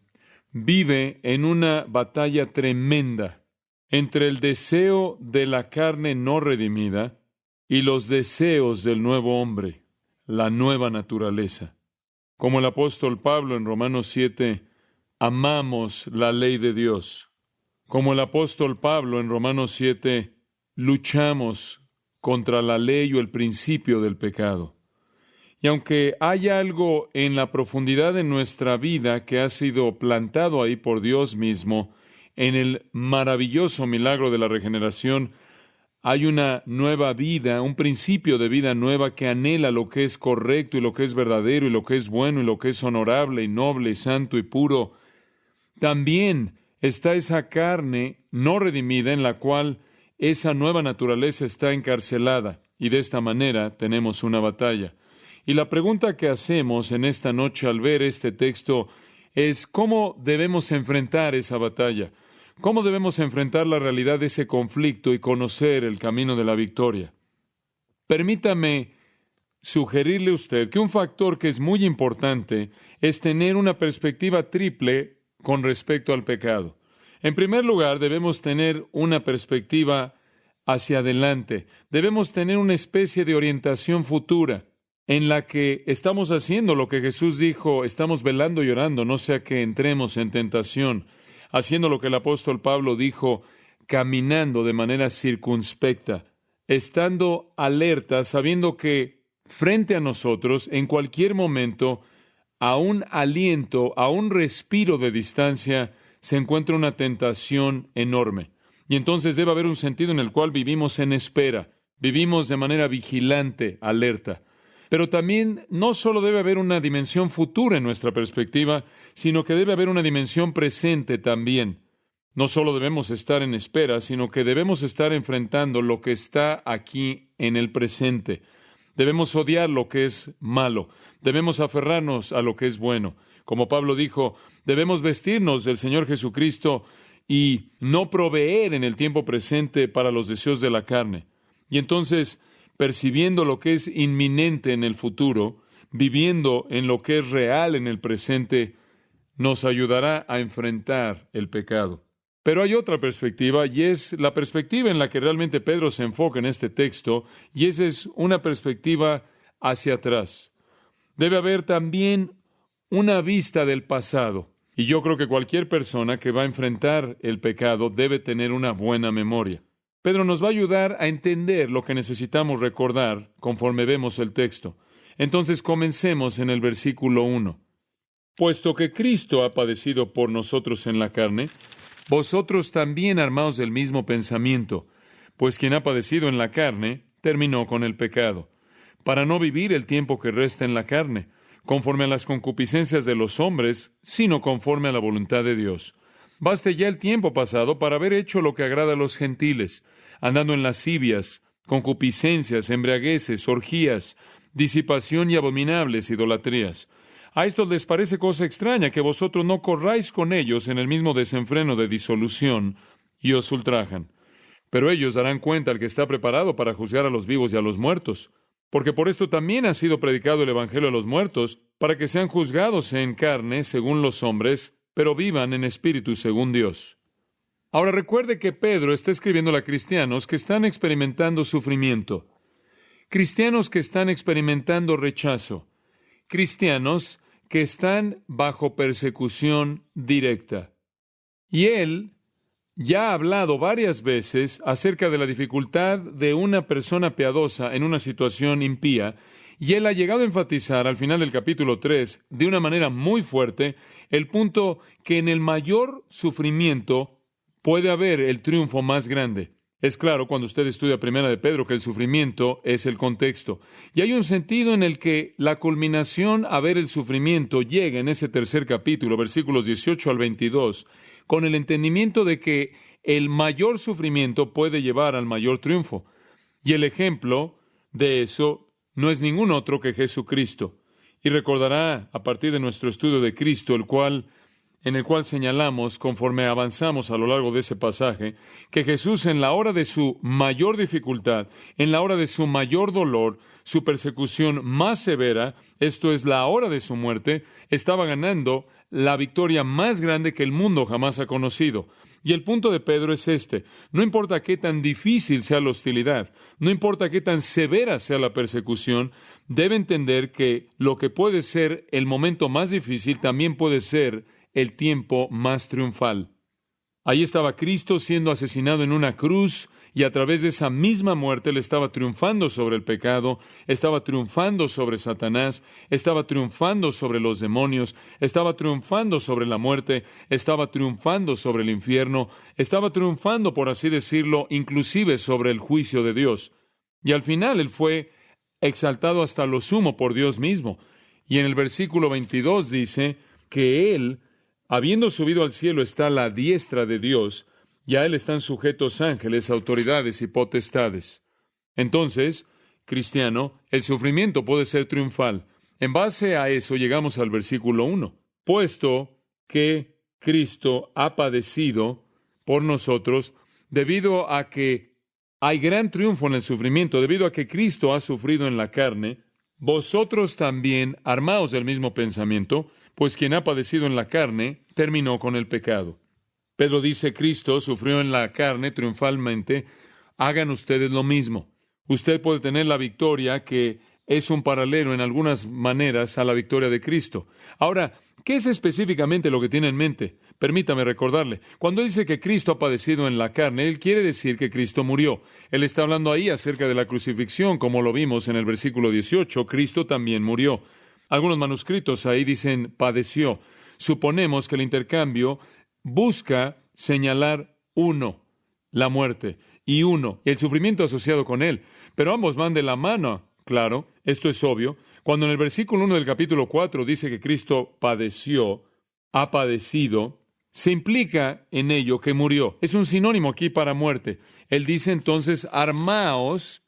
vive en una batalla tremenda entre el deseo de la carne no redimida y los deseos del nuevo hombre, la nueva naturaleza. Como el apóstol Pablo en Romanos 7, amamos la ley de Dios. Como el apóstol Pablo en Romanos 7, luchamos contra la ley o el principio del pecado. Y aunque haya algo en la profundidad de nuestra vida que ha sido plantado ahí por Dios mismo, en el maravilloso milagro de la regeneración, hay una nueva vida, un principio de vida nueva que anhela lo que es correcto y lo que es verdadero y lo que es bueno y lo que es honorable y noble y santo y puro. También está esa carne no redimida en la cual esa nueva naturaleza está encarcelada, y de esta manera tenemos una batalla. Y la pregunta que hacemos en esta noche al ver este texto es ¿cómo debemos enfrentar esa batalla? ¿Cómo debemos enfrentar la realidad de ese conflicto y conocer el camino de la victoria? Permítame sugerirle a usted que un factor que es muy importante es tener una perspectiva triple con respecto al pecado. En primer lugar, debemos tener una perspectiva hacia adelante. Debemos tener una especie de orientación futura en la que estamos haciendo lo que Jesús dijo, estamos velando y orando, no sea que entremos en tentación, haciendo lo que el apóstol Pablo dijo, caminando de manera circunspecta, estando alerta, sabiendo que frente a nosotros, en cualquier momento, a un aliento, a un respiro de distancia, se encuentra una tentación enorme. Y entonces debe haber un sentido en el cual vivimos en espera, vivimos de manera vigilante, alerta. Pero también no solo debe haber una dimensión futura en nuestra perspectiva, sino que debe haber una dimensión presente también. No solo debemos estar en espera, sino que debemos estar enfrentando lo que está aquí en el presente. Debemos odiar lo que es malo. Debemos aferrarnos a lo que es bueno. Como Pablo dijo, debemos vestirnos del Señor Jesucristo y no proveer en el tiempo presente para los deseos de la carne. Y entonces, percibiendo lo que es inminente en el futuro, viviendo en lo que es real en el presente, nos ayudará a enfrentar el pecado. Pero hay otra perspectiva, y es la perspectiva en la que realmente Pedro se enfoca en este texto, y esa es una perspectiva hacia atrás. Debe haber también una vista del pasado. Y yo creo que cualquier persona que va a enfrentar el pecado debe tener una buena memoria. Pedro nos va a ayudar a entender lo que necesitamos recordar conforme vemos el texto. Entonces comencemos en el versículo 1. Puesto que Cristo ha padecido por nosotros en la carne, vosotros también armaos del mismo pensamiento, pues quien ha padecido en la carne terminó con el pecado, para no vivir el tiempo que resta en la carne, conforme a las concupiscencias de los hombres, sino conforme a la voluntad de Dios. Baste ya el tiempo pasado para haber hecho lo que agrada a los gentiles, andando en lascivias, concupiscencias, embriagueces, orgías, disipación y abominables idolatrías. A estos les parece cosa extraña que vosotros no corráis con ellos en el mismo desenfreno de disolución y os ultrajan. Pero ellos darán cuenta al que está preparado para juzgar a los vivos y a los muertos. Porque por esto también ha sido predicado el Evangelio a los muertos, para que sean juzgados en carne según los hombres, pero vivan en espíritu según Dios. Ahora recuerde que Pedro está escribiendo a cristianos que están experimentando sufrimiento, cristianos que están experimentando rechazo, cristianos que están bajo persecución directa. Y él ya ha hablado varias veces acerca de la dificultad de una persona piadosa en una situación impía, y él ha llegado a enfatizar al final del capítulo 3, de una manera muy fuerte, el punto que en el mayor sufrimiento puede haber el triunfo más grande. Es claro, cuando usted estudia Primera de Pedro, que el sufrimiento es el contexto. Y hay un sentido en el que la culminación a ver el sufrimiento llega en ese tercer capítulo, versículos 18 al 22, con el entendimiento de que el mayor sufrimiento puede llevar al mayor triunfo. Y el ejemplo de eso no es ningún otro que Jesucristo. Y recordará, a partir de nuestro estudio de Cristo, en el cual señalamos, conforme avanzamos a lo largo de ese pasaje, que Jesús en la hora de su mayor dificultad, en la hora de su mayor dolor, su persecución más severa, esto es la hora de su muerte, estaba ganando la victoria más grande que el mundo jamás ha conocido. Y el punto de Pedro es este: no importa qué tan difícil sea la hostilidad, no importa qué tan severa sea la persecución, debe entender que lo que puede ser el momento más difícil también puede ser el tiempo más triunfal. Ahí estaba Cristo siendo asesinado en una cruz, y a través de esa misma muerte Él estaba triunfando sobre el pecado, estaba triunfando sobre Satanás, estaba triunfando sobre los demonios, estaba triunfando sobre la muerte, estaba triunfando sobre el infierno, estaba triunfando, por así decirlo, inclusive sobre el juicio de Dios. Y al final Él fue exaltado hasta lo sumo por Dios mismo. Y en el versículo 22 dice que Él, habiendo subido al cielo, está a la diestra de Dios, y a Él están sujetos ángeles, autoridades y potestades. Entonces, cristiano, el sufrimiento puede ser triunfal. En base a eso llegamos al versículo 1. Puesto que Cristo ha padecido por nosotros, debido a que hay gran triunfo en el sufrimiento, debido a que Cristo ha sufrido en la carne, vosotros también armaos del mismo pensamiento, pues quien ha padecido en la carne terminó con el pecado. Pedro dice, Cristo sufrió en la carne triunfalmente, hagan ustedes lo mismo. Usted puede tener la victoria que es un paralelo en algunas maneras a la victoria de Cristo. Ahora, ¿qué es específicamente lo que tiene en mente? Permítame recordarle. Cuando dice que Cristo ha padecido en la carne, Él quiere decir que Cristo murió. Él está hablando ahí acerca de la crucifixión, como lo vimos en el versículo 18. Cristo también murió. Algunos manuscritos ahí dicen padeció. Suponemos que el intercambio busca señalar uno, la muerte, y uno, el sufrimiento asociado con él. Pero ambos van de la mano. Claro, esto es obvio. Cuando en el versículo 1 del capítulo 4 dice que Cristo padeció, ha padecido, se implica en ello que murió. Es un sinónimo aquí para muerte. Él dice entonces, armaos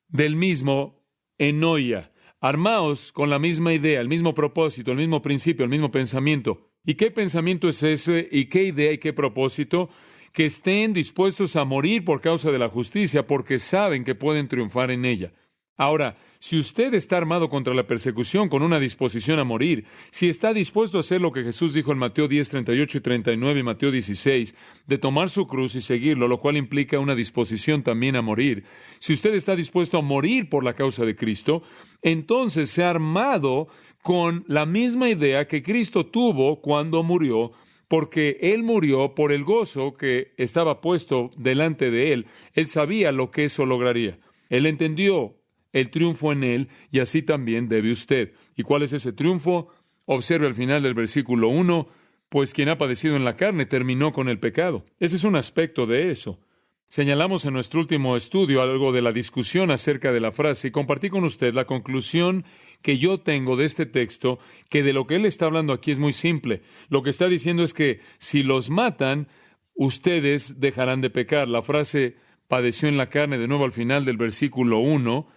del mismo enoia. Armaos con la misma idea, el mismo propósito, el mismo principio, el mismo pensamiento. ¿Y qué pensamiento es ese? ¿Y qué idea y qué propósito? Que estén dispuestos a morir por causa de la justicia, porque saben que pueden triunfar en ella. Ahora, si usted está armado contra la persecución con una disposición a morir, si está dispuesto a hacer lo que Jesús dijo en Mateo 10, 38 y 39 y Mateo 16, de tomar su cruz y seguirlo, lo cual implica una disposición también a morir, si usted está dispuesto a morir por la causa de Cristo, entonces se ha armado con la misma idea que Cristo tuvo cuando murió, porque Él murió por el gozo que estaba puesto delante de Él. Él sabía lo que eso lograría. Él entendió el triunfo en Él, y así también debe usted. ¿Y cuál es ese triunfo? Observe al final del versículo 1, pues quien ha padecido en la carne terminó con el pecado. Ese es un aspecto de eso. Señalamos en nuestro último estudio algo de la discusión acerca de la frase y compartí con usted la conclusión que yo tengo de este texto, que de lo que él está hablando aquí es muy simple. Lo que está diciendo es que si los matan, ustedes dejarán de pecar. La frase padeció en la carne, de nuevo al final del versículo 1,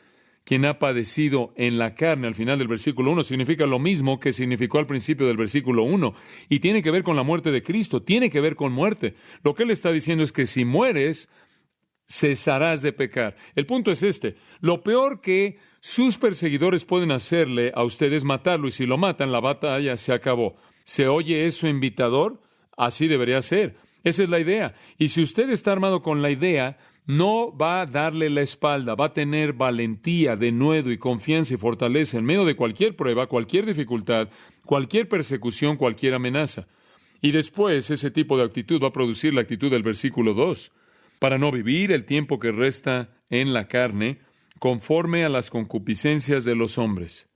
quien ha padecido en la carne, al final del versículo 1, significa lo mismo que significó al principio del versículo 1, y tiene que ver con la muerte de Cristo, tiene que ver con muerte. Lo que él está diciendo es que si mueres, cesarás de pecar. El punto es este: lo peor que sus perseguidores pueden hacerle a usted es matarlo, y si lo matan, la batalla se acabó. ¿Se oye eso invitador? Así debería ser. Esa es la idea. Y si usted está armado con la idea, no va a darle la espalda, va a tener valentía, denuedo y confianza y fortaleza en medio de cualquier prueba, cualquier dificultad, cualquier persecución, cualquier amenaza. Y después ese tipo de actitud va a producir la actitud del versículo 2. Para no vivir el tiempo que resta en la carne, conforme a las concupiscencias de los hombres.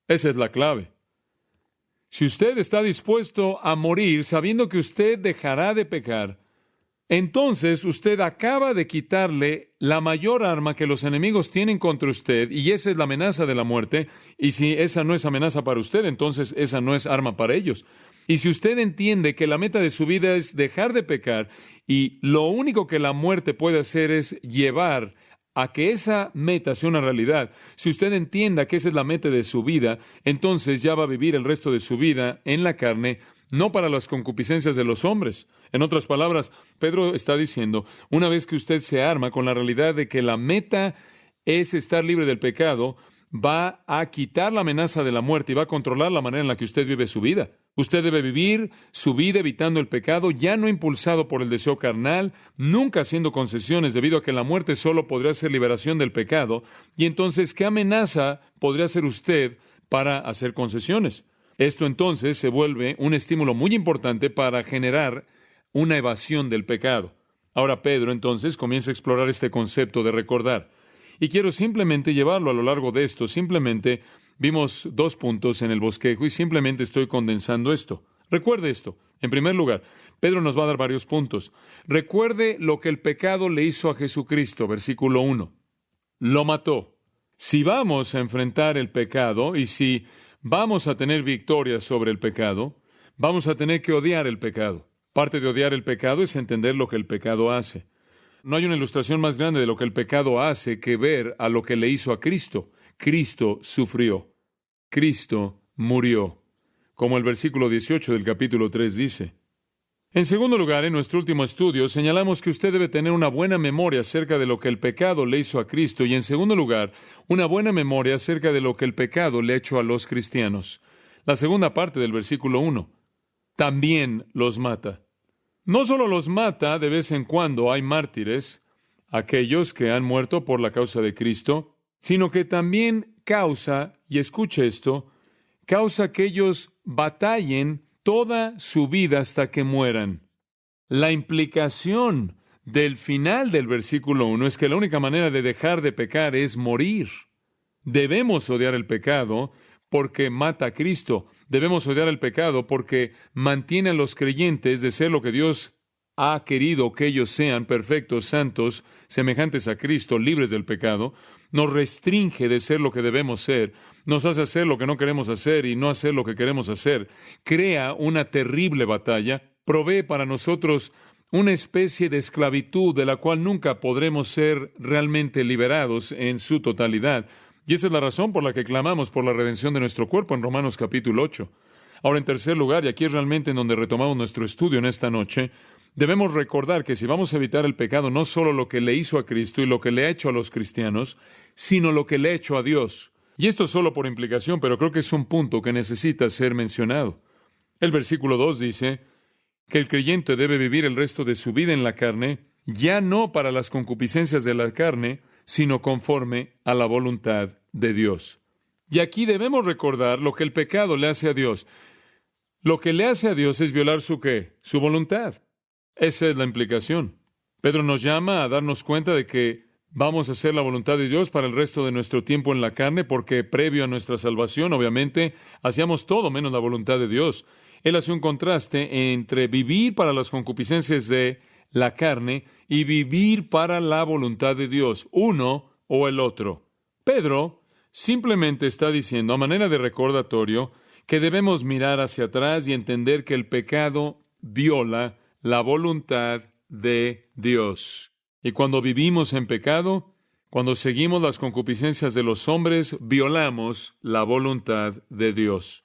Esa es la clave. Si usted está dispuesto a morir sabiendo que usted dejará de pecar, entonces usted acaba de quitarle la mayor arma que los enemigos tienen contra usted, y esa es la amenaza de la muerte. Y si esa no es amenaza para usted, entonces esa no es arma para ellos. Y si usted entiende que la meta de su vida es dejar de pecar, y lo único que la muerte puede hacer es llevar a que esa meta sea una realidad, si usted entienda que esa es la meta de su vida, entonces ya va a vivir el resto de su vida en la carne, no para las concupiscencias de los hombres. En otras palabras, Pedro está diciendo, una vez que usted se arma con la realidad de que la meta es estar libre del pecado, va a quitar la amenaza de la muerte y va a controlar la manera en la que usted vive su vida. Usted debe vivir su vida evitando el pecado, ya no impulsado por el deseo carnal, nunca haciendo concesiones, debido a que la muerte solo podría ser liberación del pecado. Y entonces, ¿qué amenaza podría hacer usted para hacer concesiones? Esto entonces se vuelve un estímulo muy importante para generar una evasión del pecado. Ahora Pedro entonces comienza a explorar este concepto de recordar. Y quiero simplemente llevarlo a lo largo de esto. Simplemente vimos 2 puntos en el bosquejo y simplemente estoy condensando esto. Recuerde esto. En primer lugar, Pedro nos va a dar varios puntos. Recuerde lo que el pecado le hizo a Jesucristo, versículo 1. Lo mató. Si vamos a enfrentar el pecado y si vamos a tener victoria sobre el pecado, vamos a tener que odiar el pecado. Parte de odiar el pecado es entender lo que el pecado hace. No hay una ilustración más grande de lo que el pecado hace que ver a lo que le hizo a Cristo. Cristo sufrió. Cristo murió. Como el versículo 18 del capítulo 3 dice. En segundo lugar, en nuestro último estudio, señalamos que usted debe tener una buena memoria acerca de lo que el pecado le hizo a Cristo. Y en segundo lugar, una buena memoria acerca de lo que el pecado le ha hecho a los cristianos. La segunda parte del versículo 1. También los mata. No solo los mata, de vez en cuando hay mártires, aquellos que han muerto por la causa de Cristo, sino que también causa, y escuche esto, causa que ellos batallen toda su vida hasta que mueran. La implicación del final del versículo 1 es que la única manera de dejar de pecar es morir. Debemos odiar el pecado porque mata a Cristo. Debemos odiar el pecado porque mantiene a los creyentes de ser lo que Dios ha querido que ellos sean, perfectos, santos, semejantes a Cristo, libres del pecado. Nos restringe de ser lo que debemos ser, nos hace hacer lo que no queremos hacer y no hacer lo que queremos hacer. Crea una terrible batalla, provee para nosotros una especie de esclavitud de la cual nunca podremos ser realmente liberados en su totalidad. Y esa es la razón por la que clamamos por la redención de nuestro cuerpo en Romanos capítulo 8. Ahora, en tercer lugar, y aquí es realmente en donde retomamos nuestro estudio en esta noche, Debemos recordar que si vamos a evitar el pecado, no solo lo que le hizo a Cristo y lo que le ha hecho a los cristianos, sino lo que le ha hecho a Dios. Y esto solo por implicación, pero creo que es un punto que necesita ser mencionado. El versículo 2 dice que el creyente debe vivir el resto de su vida en la carne, ya no para las concupiscencias de la carne, sino conforme a la voluntad de Dios. Y aquí debemos recordar lo que el pecado le hace a Dios. Lo que le hace a Dios es violar su ¿qué? Su voluntad. Esa es la implicación. Pedro nos llama a darnos cuenta de que vamos a hacer la voluntad de Dios para el resto de nuestro tiempo en la carne, porque previo a nuestra salvación, obviamente, hacíamos todo menos la voluntad de Dios. Él hace un contraste entre vivir para las concupiscencias de la carne y vivir para la voluntad de Dios, uno o el otro. Pedro simplemente está diciendo, a manera de recordatorio, que debemos mirar hacia atrás y entender que el pecado viola la voluntad de Dios. Y cuando vivimos en pecado, cuando seguimos las concupiscencias de los hombres, violamos la voluntad de Dios.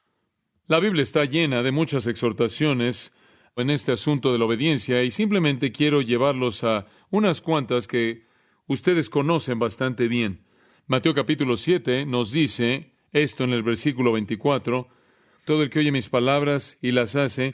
La Biblia está llena de muchas exhortaciones en este asunto de la obediencia y simplemente quiero llevarlos a unas cuantas que ustedes conocen bastante bien. Mateo capítulo 7 nos dice esto en el versículo 24, todo el que oye mis palabras y las hace,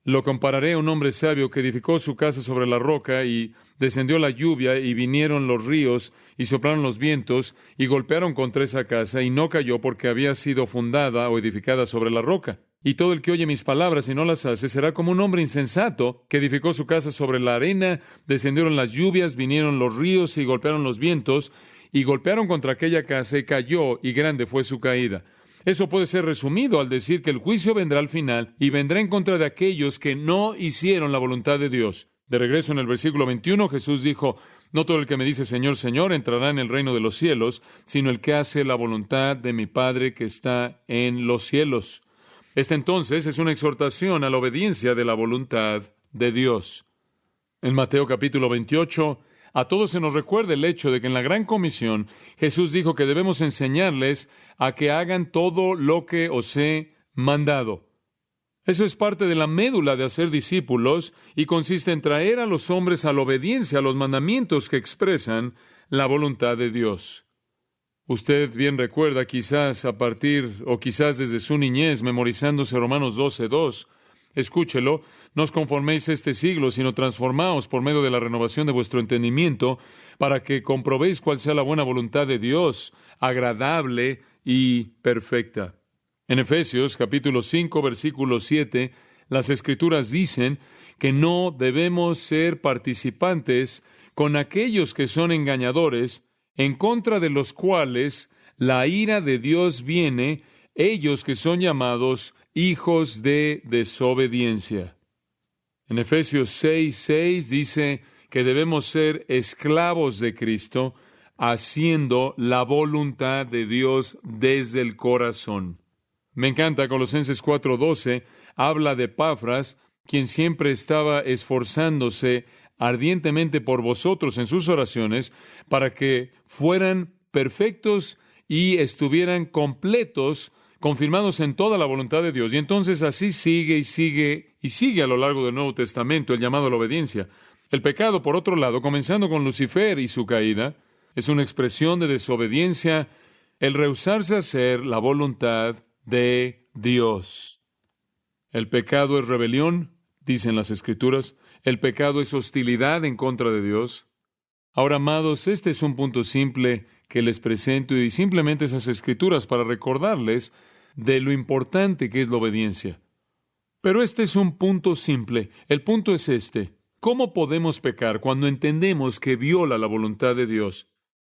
lo compararé a un hombre sabio que edificó su casa sobre la roca y descendió la lluvia y vinieron los ríos y soplaron los vientos y golpearon contra esa casa y no cayó porque había sido fundada o edificada sobre la roca. Y todo el que oye mis palabras y no las hace será como un hombre insensato que edificó su casa sobre la arena, descendieron las lluvias, vinieron los ríos y golpearon los vientos y golpearon contra aquella casa y cayó y grande fue su caída. Eso puede ser resumido al decir que el juicio vendrá al final y vendrá en contra de aquellos que no hicieron la voluntad de Dios. De regreso en el versículo 21, Jesús dijo, no todo el que me dice Señor, Señor entrará en el reino de los cielos, sino el que hace la voluntad de mi Padre que está en los cielos. Esta entonces es una exhortación a la obediencia de la voluntad de Dios. En Mateo capítulo 28, a todos se nos recuerda el hecho de que en la Gran Comisión Jesús dijo que debemos enseñarles a que hagan todo lo que os he mandado. Eso es parte de la médula de hacer discípulos y consiste en traer a los hombres a la obediencia a los mandamientos que expresan la voluntad de Dios. Usted bien recuerda, quizás a partir o quizás desde su niñez, memorizándose Romanos 12:2, escúchelo, no os conforméis a este siglo, sino transformaos por medio de la renovación de vuestro entendimiento, para que comprobéis cuál sea la buena voluntad de Dios, agradable y perfecta. En Efesios capítulo 5, versículo 7, las Escrituras dicen que no debemos ser participantes con aquellos que son engañadores, en contra de los cuales la ira de Dios viene, ellos que son llamados hijos de desobediencia. En Efesios 6:6 dice que debemos ser esclavos de Cristo, haciendo la voluntad de Dios desde el corazón. Me encanta, Colosenses 4:12 habla de Epafras, quien siempre estaba esforzándose ardientemente por vosotros en sus oraciones, para que fueran perfectos y estuvieran completos, confirmados en toda la voluntad de Dios. Y entonces así sigue y sigue y sigue a lo largo del Nuevo Testamento el llamado a la obediencia. El pecado, por otro lado, comenzando con Lucifer y su caída, es una expresión de desobediencia, el rehusarse a hacer la voluntad de Dios. El pecado es rebelión, dicen las Escrituras. El pecado es hostilidad en contra de Dios. Ahora, amados, este es un punto simple que les presento y simplemente esas Escrituras para recordarles de lo importante que es la obediencia. Pero este es un punto simple. El punto es este. ¿Cómo podemos pecar cuando entendemos que viola la voluntad de Dios?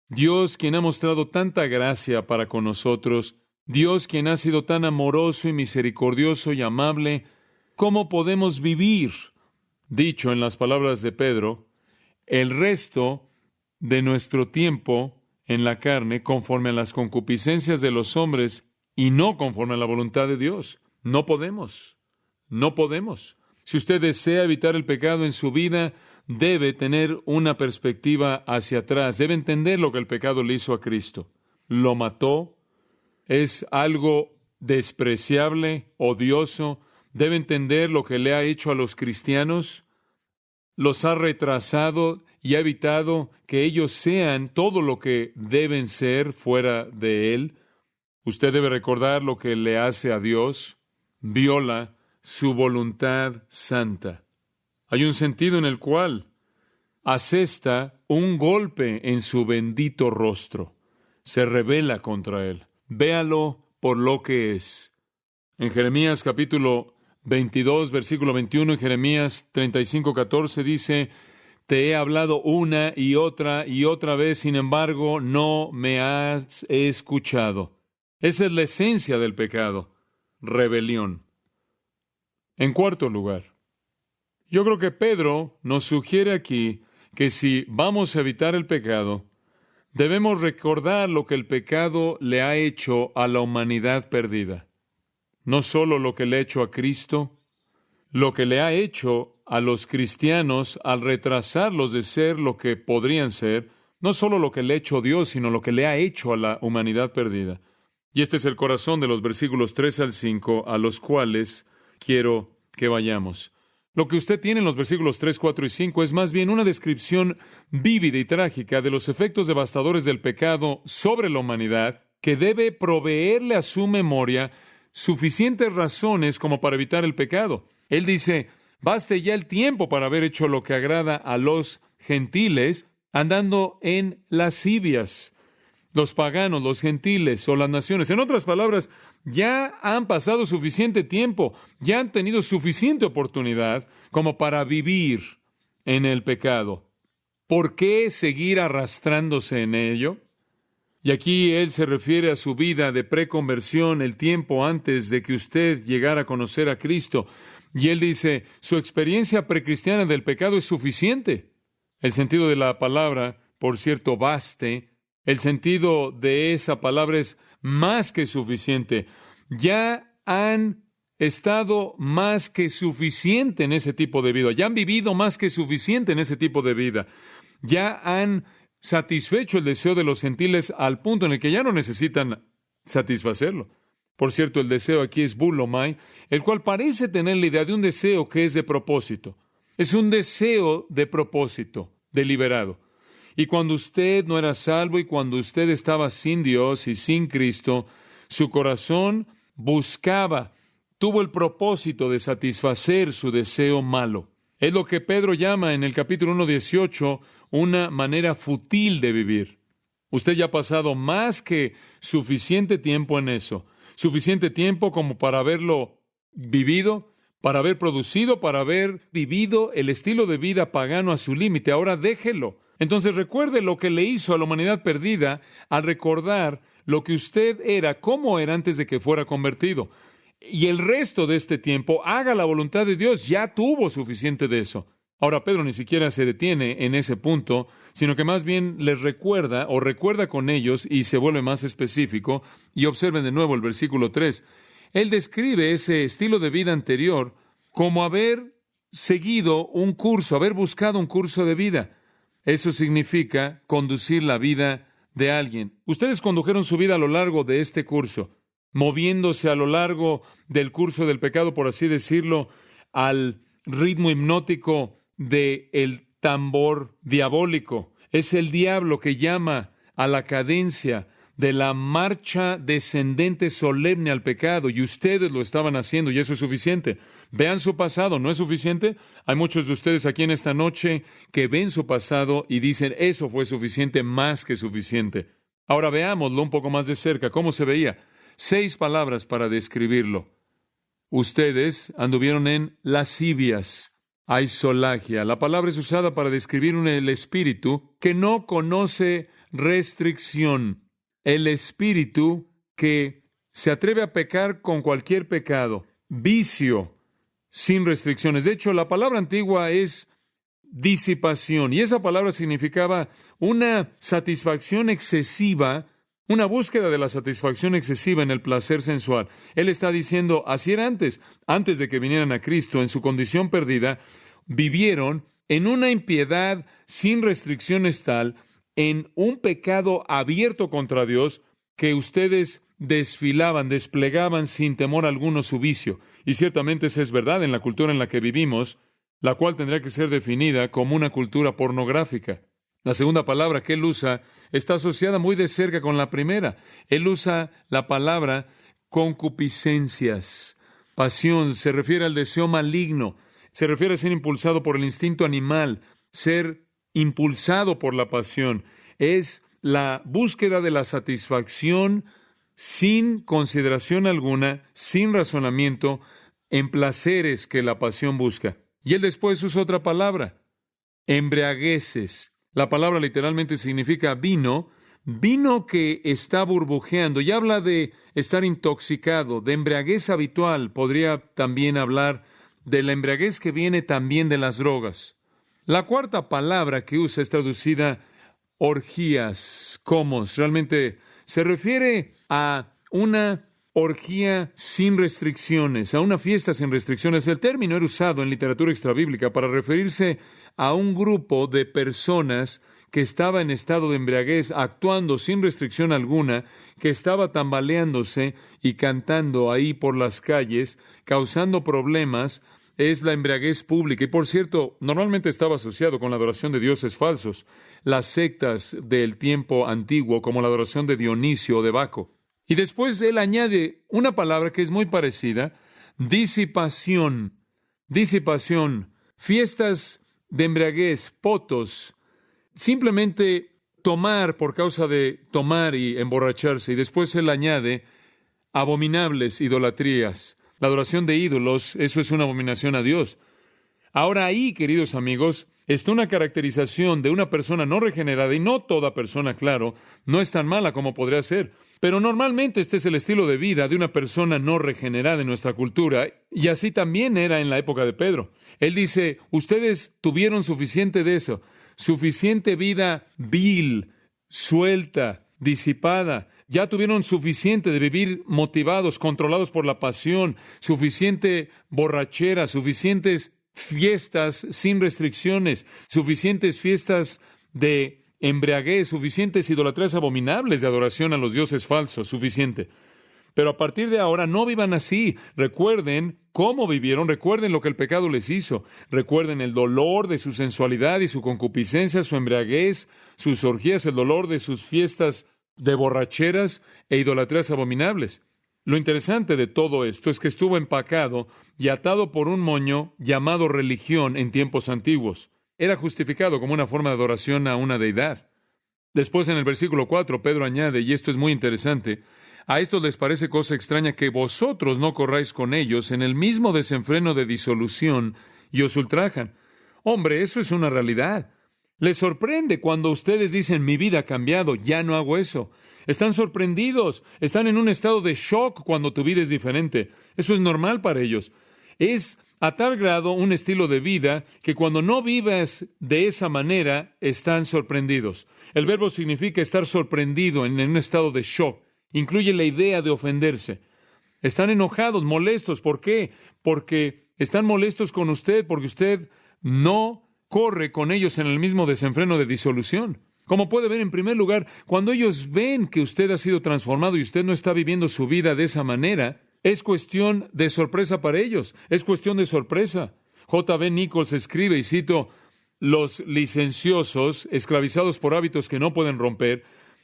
Dios, quien ha mostrado tanta gracia para con nosotros, Dios, quien ha sido tan amoroso y misericordioso y amable, ¿cómo podemos vivir? Dicho en las palabras de Pedro, el resto de nuestro tiempo en la carne conforme a las concupiscencias de los hombres y no conforme a la voluntad de Dios. No podemos. Si usted desea evitar el pecado en su vida, debe tener una perspectiva hacia atrás. Debe entender lo que el pecado le hizo a Cristo. Lo mató. Es algo despreciable, odioso. Debe entender lo que le ha hecho a los cristianos. los ha retrasado y ha evitado que ellos sean todo lo que deben ser fuera de Él. Usted debe recordar lo que le hace a Dios. Viola su voluntad santa. Hay un sentido en el cual asesta un golpe en su bendito rostro. Se rebela contra Él. Véalo por lo que es. En Jeremías capítulo 22, versículo 21, y Jeremías 35, 14 dice: te he hablado una y otra vez, sin embargo, no me has escuchado. Esa es la esencia del pecado, rebelión. En cuarto lugar, yo creo que Pedro nos sugiere aquí que si vamos a evitar el pecado, debemos recordar lo que el pecado le ha hecho a la humanidad perdida. No solo lo que le ha hecho a Cristo, lo que le ha hecho a los cristianos al retrasarlos de ser lo que podrían ser, no solo lo que le ha hecho Dios, sino lo que le ha hecho a la humanidad perdida. Y este es el corazón de los versículos 3 al 5, a los cuales quiero que vayamos. Lo que usted tiene en los versículos 3, 4 y 5 es más bien una descripción vívida y trágica de los efectos devastadores del pecado sobre la humanidad, que debe proveerle a su memoria suficientes razones como para evitar el pecado. Él dice: baste ya el tiempo para haber hecho lo que agrada a los gentiles, andando en lascivias. Los paganos, los gentiles o las naciones. En otras palabras, ya han pasado suficiente tiempo, ya han tenido suficiente oportunidad como para vivir en el pecado. ¿Por qué seguir arrastrándose en ello? Y aquí él se refiere a su vida de preconversión, el tiempo antes de que usted llegara a conocer a Cristo. Y él dice, su experiencia precristiana del pecado es suficiente. El sentido de la palabra, por cierto, baste, el sentido de esa palabra es más que suficiente. Ya han estado más que suficiente en ese tipo de vida. Ya han vivido más que suficiente en ese tipo de vida. Ya han satisfecho el deseo de los gentiles al punto en el que ya no necesitan satisfacerlo. Por cierto, el deseo aquí es bulomai, el cual parece tener la idea de un deseo que es de propósito. Es un deseo de propósito, deliberado. Y cuando usted no era salvo y cuando usted estaba sin Dios y sin Cristo, su corazón buscaba, tuvo el propósito de satisfacer su deseo malo. Es lo que Pedro llama en el capítulo 1:18 una manera fútil de vivir. Usted ya ha pasado más que suficiente tiempo en eso. Suficiente tiempo como para haberlo vivido, para haber producido, para haber vivido el estilo de vida pagano a su límite. Ahora déjelo. Entonces recuerde lo que le hizo a la humanidad perdida al recordar lo que usted era, cómo era antes de que fuera convertido. Y el resto de este tiempo, haga la voluntad de Dios. Ya tuvo suficiente de eso. Ahora, Pedro ni siquiera se detiene en ese punto, sino que más bien les recuerda o recuerda con ellos y se vuelve más específico. Y observen de nuevo el versículo 3. Él describe ese estilo de vida anterior como haber seguido un curso, haber buscado un curso de vida. Eso significa conducir la vida de alguien. Ustedes condujeron su vida a lo largo de este curso, moviéndose a lo largo del curso del pecado, por así decirlo, al ritmo hipnótico del tambor diabólico. Es el diablo que llama a la cadencia de la marcha descendente solemne al pecado, y ustedes lo estaban haciendo, y eso es suficiente. Vean su pasado, ¿no es suficiente? Hay muchos de ustedes aquí en esta noche que ven su pasado y dicen, eso fue suficiente, más que suficiente. Ahora veámoslo un poco más de cerca, ¿cómo se veía? 6 palabras para describirlo. Ustedes anduvieron en lascivias, aisolagia. La palabra es usada para describir el espíritu que no conoce restricción. El espíritu que se atreve a pecar con cualquier pecado, vicio, sin restricciones. De hecho, la palabra antigua es disipación, y esa palabra significaba una satisfacción excesiva, una búsqueda de la satisfacción excesiva en el placer sensual. Él está diciendo, así era antes de que vinieran a Cristo, en su condición perdida, vivieron en una impiedad sin restricciones tal, en un pecado abierto contra Dios, que ustedes desfilaban, desplegaban sin temor alguno su vicio. Y ciertamente esa es verdad en la cultura en la que vivimos. la cual tendría que ser definida como una cultura pornográfica. La segunda palabra que él usa está asociada muy de cerca con la primera. Él usa la palabra concupiscencias. Pasión se refiere al deseo maligno, se refiere a ser impulsado por el instinto animal, ser impulsado por la pasión. Es la búsqueda de la satisfacción sin consideración alguna, sin razonamiento, en placeres que la pasión busca. Y él después usa otra palabra, embriagueces. La palabra literalmente significa vino, vino que está burbujeando, y habla de estar intoxicado, de embriaguez habitual. Podría también hablar de la embriaguez que viene también de las drogas. La cuarta palabra que usa es traducida orgías, comos. Realmente se refiere a una orgía sin restricciones, a una fiesta sin restricciones. El término era usado en literatura extrabíblica para referirse a un grupo de personas que estaba en estado de embriaguez, actuando sin restricción alguna, que estaba tambaleándose y cantando ahí por las calles, causando problemas. Es la embriaguez pública. Y por cierto, normalmente estaba asociado con la adoración de dioses falsos, las sectas del tiempo antiguo, como la adoración de Dionisio o de Baco. Y después él añade una palabra que es muy parecida, disipación. Disipación, fiestas de embriaguez, potos, simplemente tomar por causa de tomar y emborracharse. Y después él añade abominables idolatrías. La adoración de ídolos, eso es una abominación a Dios. Ahora ahí, queridos amigos, está una caracterización de una persona no regenerada, y no toda persona, claro, no es tan mala como podría ser. Pero normalmente este es el estilo de vida de una persona no regenerada en nuestra cultura, y así también era en la época de Pedro. Él dice, ustedes tuvieron suficiente de eso, suficiente vida vil, suelta, disipada. Ya tuvieron suficiente de vivir motivados, controlados por la pasión, suficiente borrachera, suficientes fiestas sin restricciones, suficientes fiestas de embriaguez, suficientes idolatrías abominables de adoración a los dioses falsos, suficiente. Pero a partir de ahora no vivan así. Recuerden cómo vivieron, recuerden lo que el pecado les hizo, recuerden el dolor de su sensualidad y su concupiscencia, su embriaguez, sus orgías, el dolor de sus fiestas de borracheras e idolatrías abominables. Lo interesante de todo esto es que estuvo empacado y atado por un moño llamado religión en tiempos antiguos. Era justificado como una forma de adoración a una deidad. Después, en el versículo 4, Pedro añade, y esto es muy interesante, a estos les parece cosa extraña que vosotros no corráis con ellos en el mismo desenfreno de disolución y os ultrajan. Hombre, eso es una realidad. Les sorprende cuando ustedes dicen, mi vida ha cambiado, ya no hago eso. Están sorprendidos, están en un estado de shock cuando tu vida es diferente. Eso es normal para ellos. Es a tal grado un estilo de vida que cuando no vives de esa manera, están sorprendidos. El verbo significa estar sorprendido en un estado de shock. Incluye la idea de ofenderse. Están enojados, molestos. ¿Por qué? Porque están molestos con usted, porque usted no corre con ellos en el mismo desenfreno de disolución. Como puede ver, en primer lugar, cuando ellos ven que usted ha sido transformado y usted no está viviendo su vida de esa manera, es cuestión de sorpresa para ellos. Es cuestión de sorpresa. J.B. Nichols escribe, y cito, los licenciosos, esclavizados por hábitos que no pueden romper,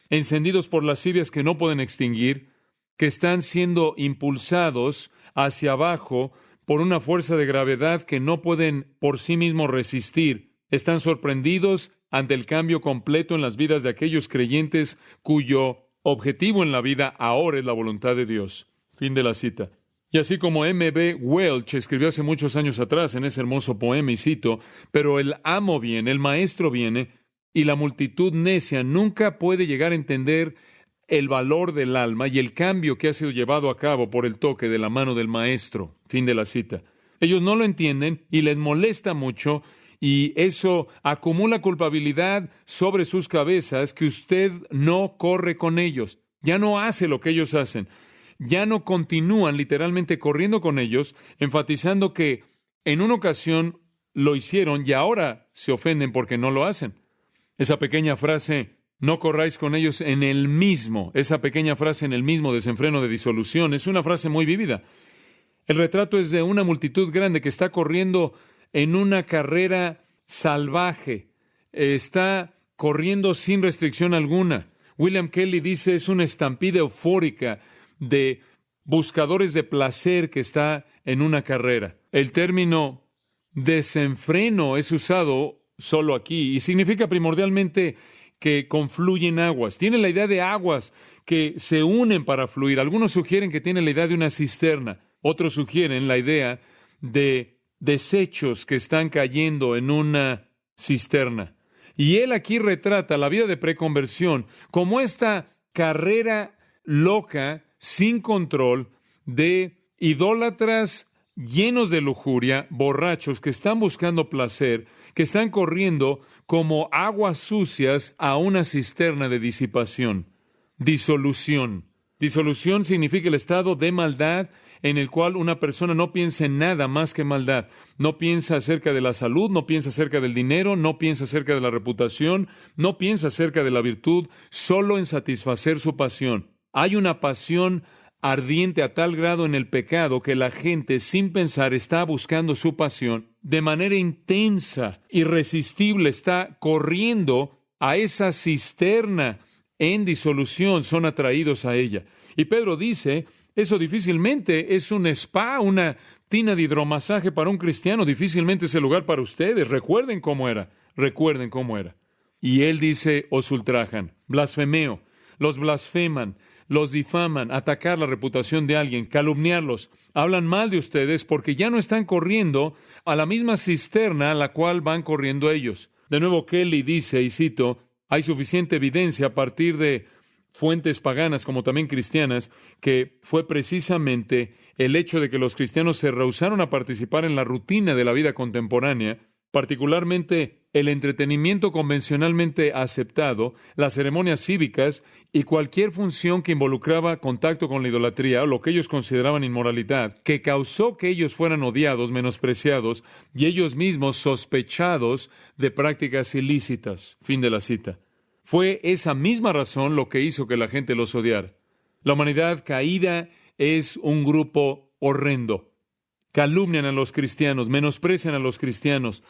encendidos por lascivias que no pueden extinguir, que están siendo impulsados hacia abajo por una fuerza de gravedad que no pueden por sí mismos resistir, están sorprendidos ante el cambio completo en las vidas de aquellos creyentes cuyo objetivo en la vida ahora es la voluntad de Dios. Fin de la cita. Y así como M.B. Welch escribió hace muchos años atrás en ese hermoso poema, y cito, pero el amo viene, el maestro viene, y la multitud necia nunca puede llegar a entender el valor del alma y el cambio que ha sido llevado a cabo por el toque de la mano del maestro. Fin de la cita. Ellos no lo entienden y les molesta mucho, y eso acumula culpabilidad sobre sus cabezas, que usted no corre con ellos, ya no hace lo que ellos hacen, ya no continúan literalmente corriendo con ellos, enfatizando que en una ocasión lo hicieron y ahora se ofenden porque no lo hacen. Esa pequeña frase, no corráis con ellos en el mismo, esa pequeña frase en el mismo desenfreno de disolución, es una frase muy vívida. El retrato es de una multitud grande que está corriendo en una carrera salvaje, está corriendo sin restricción alguna. William Kelly dice es una estampida eufórica de buscadores de placer que está en una carrera. El término desenfreno es usado solo aquí y significa primordialmente que confluyen aguas. Tiene la idea de aguas que se unen para fluir. Algunos sugieren que tiene la idea de una cisterna. Otros sugieren la idea de desechos que están cayendo en una cisterna. Y él aquí retrata la vida de preconversión como esta carrera loca, sin control, de idólatras llenos de lujuria, borrachos que están buscando placer, que están corriendo como aguas sucias a una cisterna de disipación. Disolución. Disolución significa el estado de maldad en el cual una persona no piensa en nada más que maldad. No piensa acerca de la salud, no piensa acerca del dinero, no piensa acerca de la reputación, no piensa acerca de la virtud, solo en satisfacer su pasión. Hay una pasión ardiente a tal grado en el pecado que la gente, sin pensar, está buscando su pasión de manera intensa, irresistible, está corriendo a esa cisterna en disolución, son atraídos a ella. Y Pedro dice, eso difícilmente es un spa, una tina de hidromasaje para un cristiano, difícilmente es el lugar para ustedes. Recuerden cómo era. Y él dice, os ultrajan, blasfemeo, los blasfeman, los difaman, atacar la reputación de alguien, calumniarlos, hablan mal de ustedes porque ya no están corriendo a la misma cisterna a la cual van corriendo ellos. De nuevo, Kelly dice, y cito, hay suficiente evidencia a partir de fuentes paganas como también cristianas, que fue precisamente el hecho de que los cristianos se rehusaron a participar en la rutina de la vida contemporánea, particularmente el entretenimiento convencionalmente aceptado, las ceremonias cívicas y cualquier función que involucraba contacto con la idolatría o lo que ellos consideraban inmoralidad, que causó que ellos fueran odiados, menospreciados y ellos mismos sospechados de prácticas ilícitas. Fin de la cita. Fue esa misma razón lo que hizo que la gente los odiara. La humanidad caída es un grupo horrendo. Calumnian a los cristianos, menosprecian a los cristianos,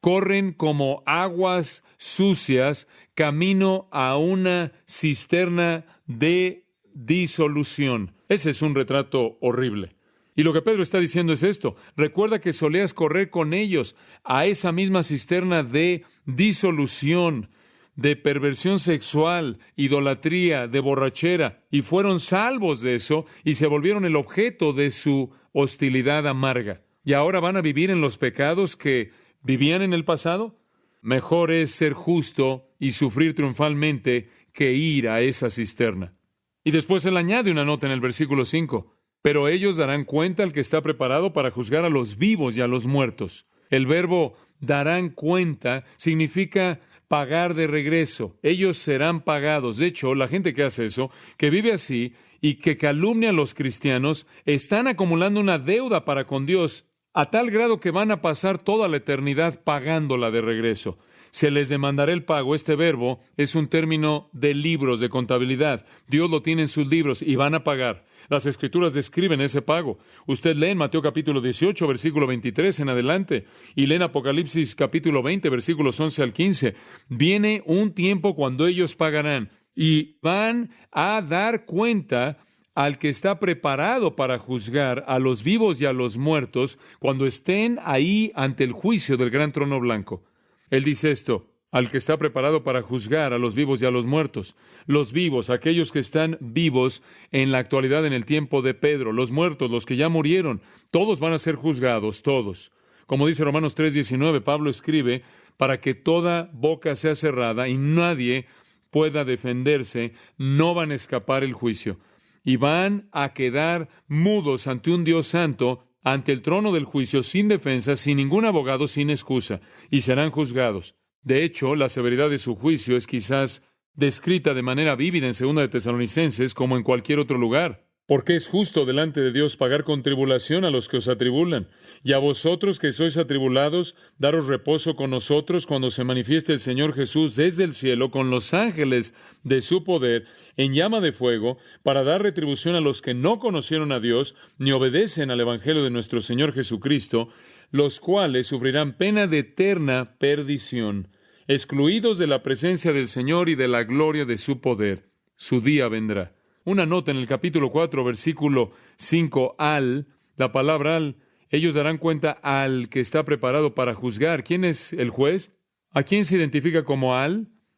corren como aguas sucias camino a una cisterna de disolución. Ese es un retrato horrible. Y lo que Pedro está diciendo es esto. Recuerda que solías correr con ellos a esa misma cisterna de disolución, de perversión sexual, idolatría, de borrachera, y fueron salvos de eso y se volvieron el objeto de su hostilidad amarga. ¿Y ahora van a vivir en los pecados que vivían en el pasado? Mejor es ser justo y sufrir triunfalmente que ir a esa cisterna. Y después él añade una nota en el versículo 5. Pero ellos darán cuenta al que está preparado para juzgar a los vivos y a los muertos. El verbo darán cuenta significa pagar de regreso. Ellos serán pagados. De hecho, la gente que hace eso, que vive así y que calumnia a los cristianos, están acumulando una deuda para con Dios a tal grado que van a pasar toda la eternidad pagándola de regreso. Se les demandará el pago. Este verbo es un término de libros de contabilidad. Dios lo tiene en sus libros y van a pagar. Las Escrituras describen ese pago. Usted lee en Mateo capítulo 18, versículo 23 en adelante, y lee en Apocalipsis capítulo 20, versículos 11 al 15. Viene un tiempo cuando ellos pagarán y van a dar cuenta al que está preparado para juzgar a los vivos y a los muertos cuando estén ahí ante el juicio del gran trono blanco. Él dice esto, al que está preparado para juzgar a los vivos y a los muertos. Los vivos, aquellos que están vivos en la actualidad en el tiempo de Pedro. Los muertos, los que ya murieron, todos van a ser juzgados, todos. Como dice Romanos 3:19, Pablo escribe, para que toda boca sea cerrada y nadie pueda defenderse, no van a escapar el juicio. Y van a quedar mudos ante un Dios santo, ante el trono del juicio, sin defensa, sin ningún abogado, sin excusa, y serán juzgados. De hecho, la severidad de su juicio es quizás descrita de manera vívida en 2 de Tesalonicenses como en cualquier otro lugar. Porque es justo delante de Dios pagar con tribulación a los que os atribulan. Y a vosotros que sois atribulados, daros reposo con nosotros cuando se manifieste el Señor Jesús desde el cielo con los ángeles de su poder en llama de fuego, para dar retribución a los que no conocieron a Dios ni obedecen al Evangelio de nuestro Señor Jesucristo, los cuales sufrirán pena de eterna perdición, excluidos de la presencia del Señor y de la gloria de su poder. Su día vendrá. Una nota en el capítulo 4, versículo 5, la palabra ellos darán cuenta al que está preparado para juzgar. ¿Quién es el juez? ¿A quién se identifica como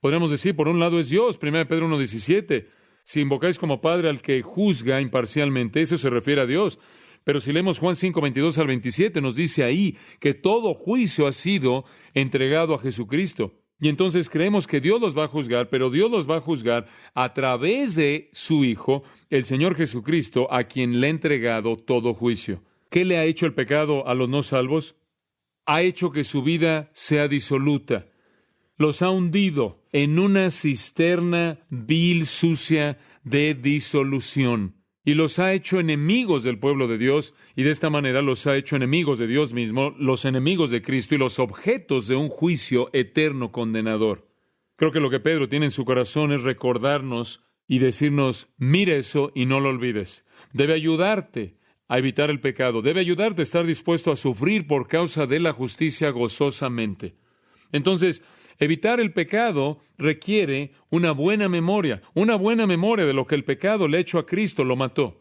Podríamos decir, por un lado es Dios, 1 Pedro 1:17. Si invocáis como Padre al que juzga imparcialmente, eso se refiere a Dios. Pero si leemos Juan 5:22-27, nos dice ahí que todo juicio ha sido entregado a Jesucristo. Y entonces creemos que Dios los va a juzgar, pero Dios los va a juzgar a través de su Hijo, el Señor Jesucristo, a quien le ha entregado todo juicio. ¿Qué le ha hecho el pecado a los no salvos? Ha hecho que su vida sea disoluta. Los ha hundido en una cisterna vil, sucia, de disolución. Y los ha hecho enemigos del pueblo de Dios, y de esta manera los ha hecho enemigos de Dios mismo, los enemigos de Cristo y los objetos de un juicio eterno condenador. Creo que lo que Pedro tiene en su corazón es recordarnos y decirnos, mira eso y no lo olvides. Debe ayudarte a evitar el pecado, debe ayudarte a estar dispuesto a sufrir por causa de la justicia gozosamente. Entonces, evitar el pecado requiere una buena memoria de lo que el pecado le ha hecho a Cristo, lo mató.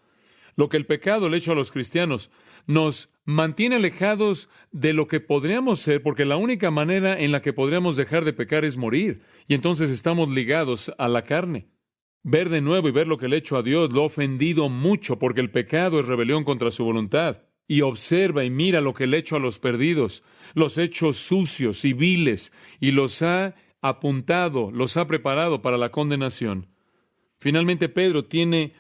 Lo que el pecado le ha hecho a los cristianos nos mantiene alejados de lo que podríamos ser, porque la única manera en la que podríamos dejar de pecar es morir, y entonces estamos ligados a la carne. Ver de nuevo y ver lo que le ha hecho a Dios lo ha ofendido mucho, porque el pecado es rebelión contra su voluntad. Y observa y mira lo que le ha hecho a los perdidos, los hechos sucios y viles, y los ha apuntado, los ha preparado para la condenación. Finalmente, Pedro tiene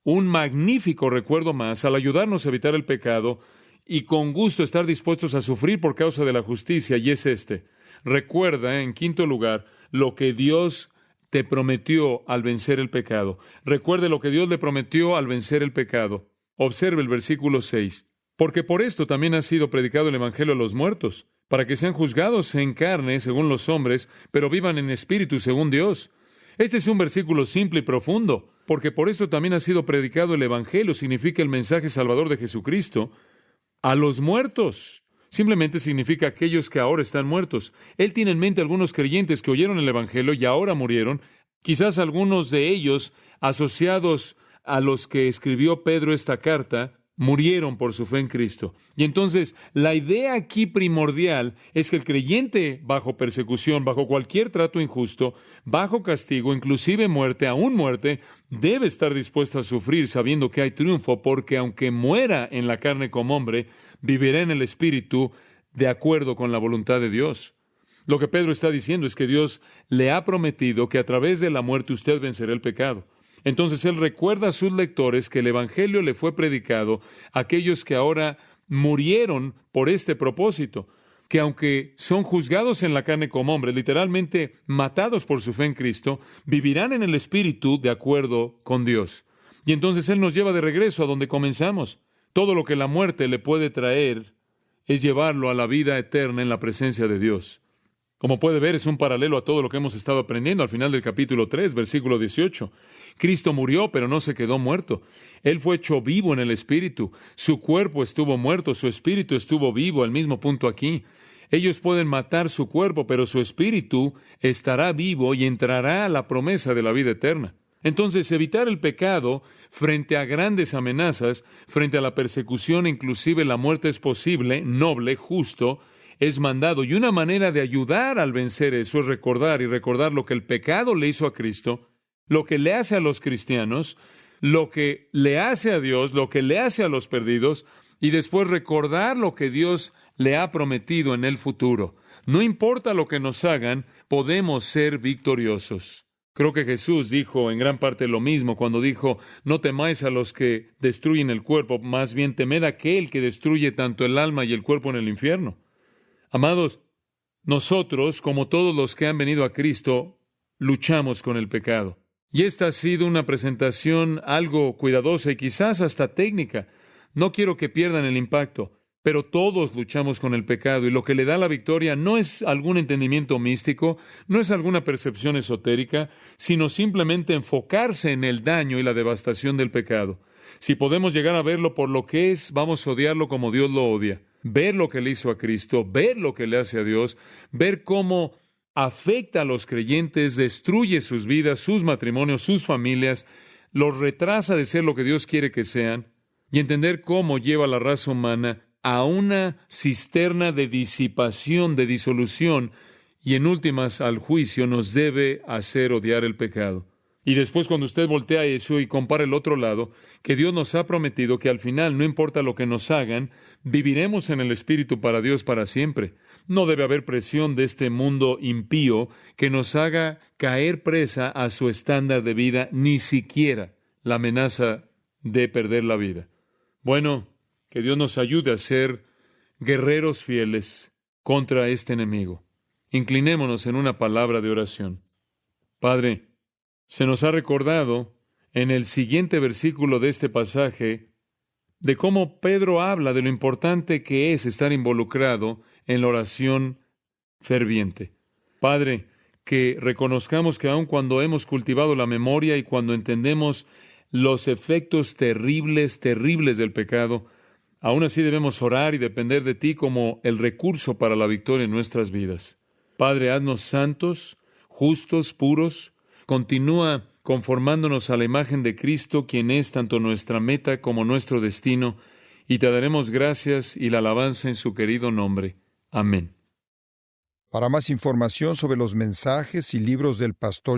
un magnífico recuerdo más al ayudarnos a evitar el pecado y con gusto estar dispuestos a sufrir por causa de la justicia, y es este. Recuerda, en quinto lugar, lo que Dios te prometió al vencer el pecado. Recuerde lo que Dios le prometió al vencer el pecado. Observe el versículo 6. Porque por esto también ha sido predicado el Evangelio a los muertos, para que sean juzgados en carne según los hombres, pero vivan en espíritu según Dios. Este es un versículo simple y profundo, porque por esto también ha sido predicado el Evangelio, significa el mensaje salvador de Jesucristo, a los muertos. Simplemente significa aquellos que ahora están muertos. Él tiene en mente algunos creyentes que oyeron el Evangelio y ahora murieron, quizás algunos de ellos asociados a los que escribió Pedro esta carta, murieron por su fe en Cristo. Y entonces, la idea aquí primordial es que el creyente bajo persecución, bajo cualquier trato injusto, bajo castigo, inclusive muerte, aún muerte, debe estar dispuesto a sufrir sabiendo que hay triunfo, porque aunque muera en la carne como hombre, vivirá en el Espíritu de acuerdo con la voluntad de Dios. Lo que Pedro está diciendo es que Dios le ha prometido que a través de la muerte usted vencerá el pecado. Entonces él recuerda a sus lectores que el Evangelio le fue predicado a aquellos que ahora murieron por este propósito, que aunque son juzgados en la carne como hombres, literalmente matados por su fe en Cristo, vivirán en el Espíritu de acuerdo con Dios. Y entonces él nos lleva de regreso a donde comenzamos. Todo lo que la muerte le puede traer es llevarlo a la vida eterna en la presencia de Dios. Como puede ver, es un paralelo a todo lo que hemos estado aprendiendo al final del capítulo 3, versículo 18. Cristo murió, pero no se quedó muerto. Él fue hecho vivo en el Espíritu. Su cuerpo estuvo muerto, su espíritu estuvo vivo, al mismo punto aquí. Ellos pueden matar su cuerpo, pero su espíritu estará vivo y entrará a la promesa de la vida eterna. Entonces, evitar el pecado frente a grandes amenazas, frente a la persecución, inclusive la muerte es posible, noble, justo, es mandado, y una manera de ayudar al vencer eso es recordar lo que el pecado le hizo a Cristo, lo que le hace a los cristianos, lo que le hace a Dios, lo que le hace a los perdidos, y después recordar lo que Dios le ha prometido en el futuro. No importa lo que nos hagan, podemos ser victoriosos. Creo que Jesús dijo en gran parte lo mismo cuando dijo, no temáis a los que destruyen el cuerpo, más bien temed a aquel que destruye tanto el alma y el cuerpo en el infierno. Amados, nosotros, como todos los que han venido a Cristo, luchamos con el pecado. Y esta ha sido una presentación algo cuidadosa y quizás hasta técnica. No quiero que pierdan el impacto, pero todos luchamos con el pecado y lo que le da la victoria no es algún entendimiento místico, no es alguna percepción esotérica, sino simplemente enfocarse en el daño y la devastación del pecado. Si podemos llegar a verlo por lo que es, vamos a odiarlo como Dios lo odia. ver lo que le hizo a Cristo, ver lo que le hace a Dios, ver cómo afecta a los creyentes, destruye sus vidas, sus matrimonios, sus familias, los retrasa de ser lo que Dios quiere que sean, y entender cómo lleva a la raza humana a una cisterna de disipación, de disolución, y en últimas al juicio, nos debe hacer odiar el pecado. Y después, cuando usted voltea eso y compara el otro lado, que Dios nos ha prometido que al final, no importa lo que nos hagan, viviremos en el Espíritu para Dios para siempre. No debe haber presión de este mundo impío que nos haga caer presa a su estándar de vida, ni siquiera la amenaza de perder la vida. Bueno, que Dios nos ayude a ser guerreros fieles contra este enemigo. Inclinémonos en una palabra de oración. Padre, se nos ha recordado en el siguiente versículo de este pasaje de cómo Pedro habla de lo importante que es estar involucrado en la oración ferviente. Padre, que reconozcamos que aun cuando hemos cultivado la memoria y cuando entendemos los efectos terribles, terribles del pecado, aún así debemos orar y depender de ti como el recurso para la victoria en nuestras vidas. Padre, haznos santos, justos, puros. Continúa conformándonos a la imagen de Cristo, quien es tanto nuestra meta como nuestro destino, y te daremos gracias y la alabanza en su querido nombre. Amén. Para más información sobre los mensajes y libros del pastor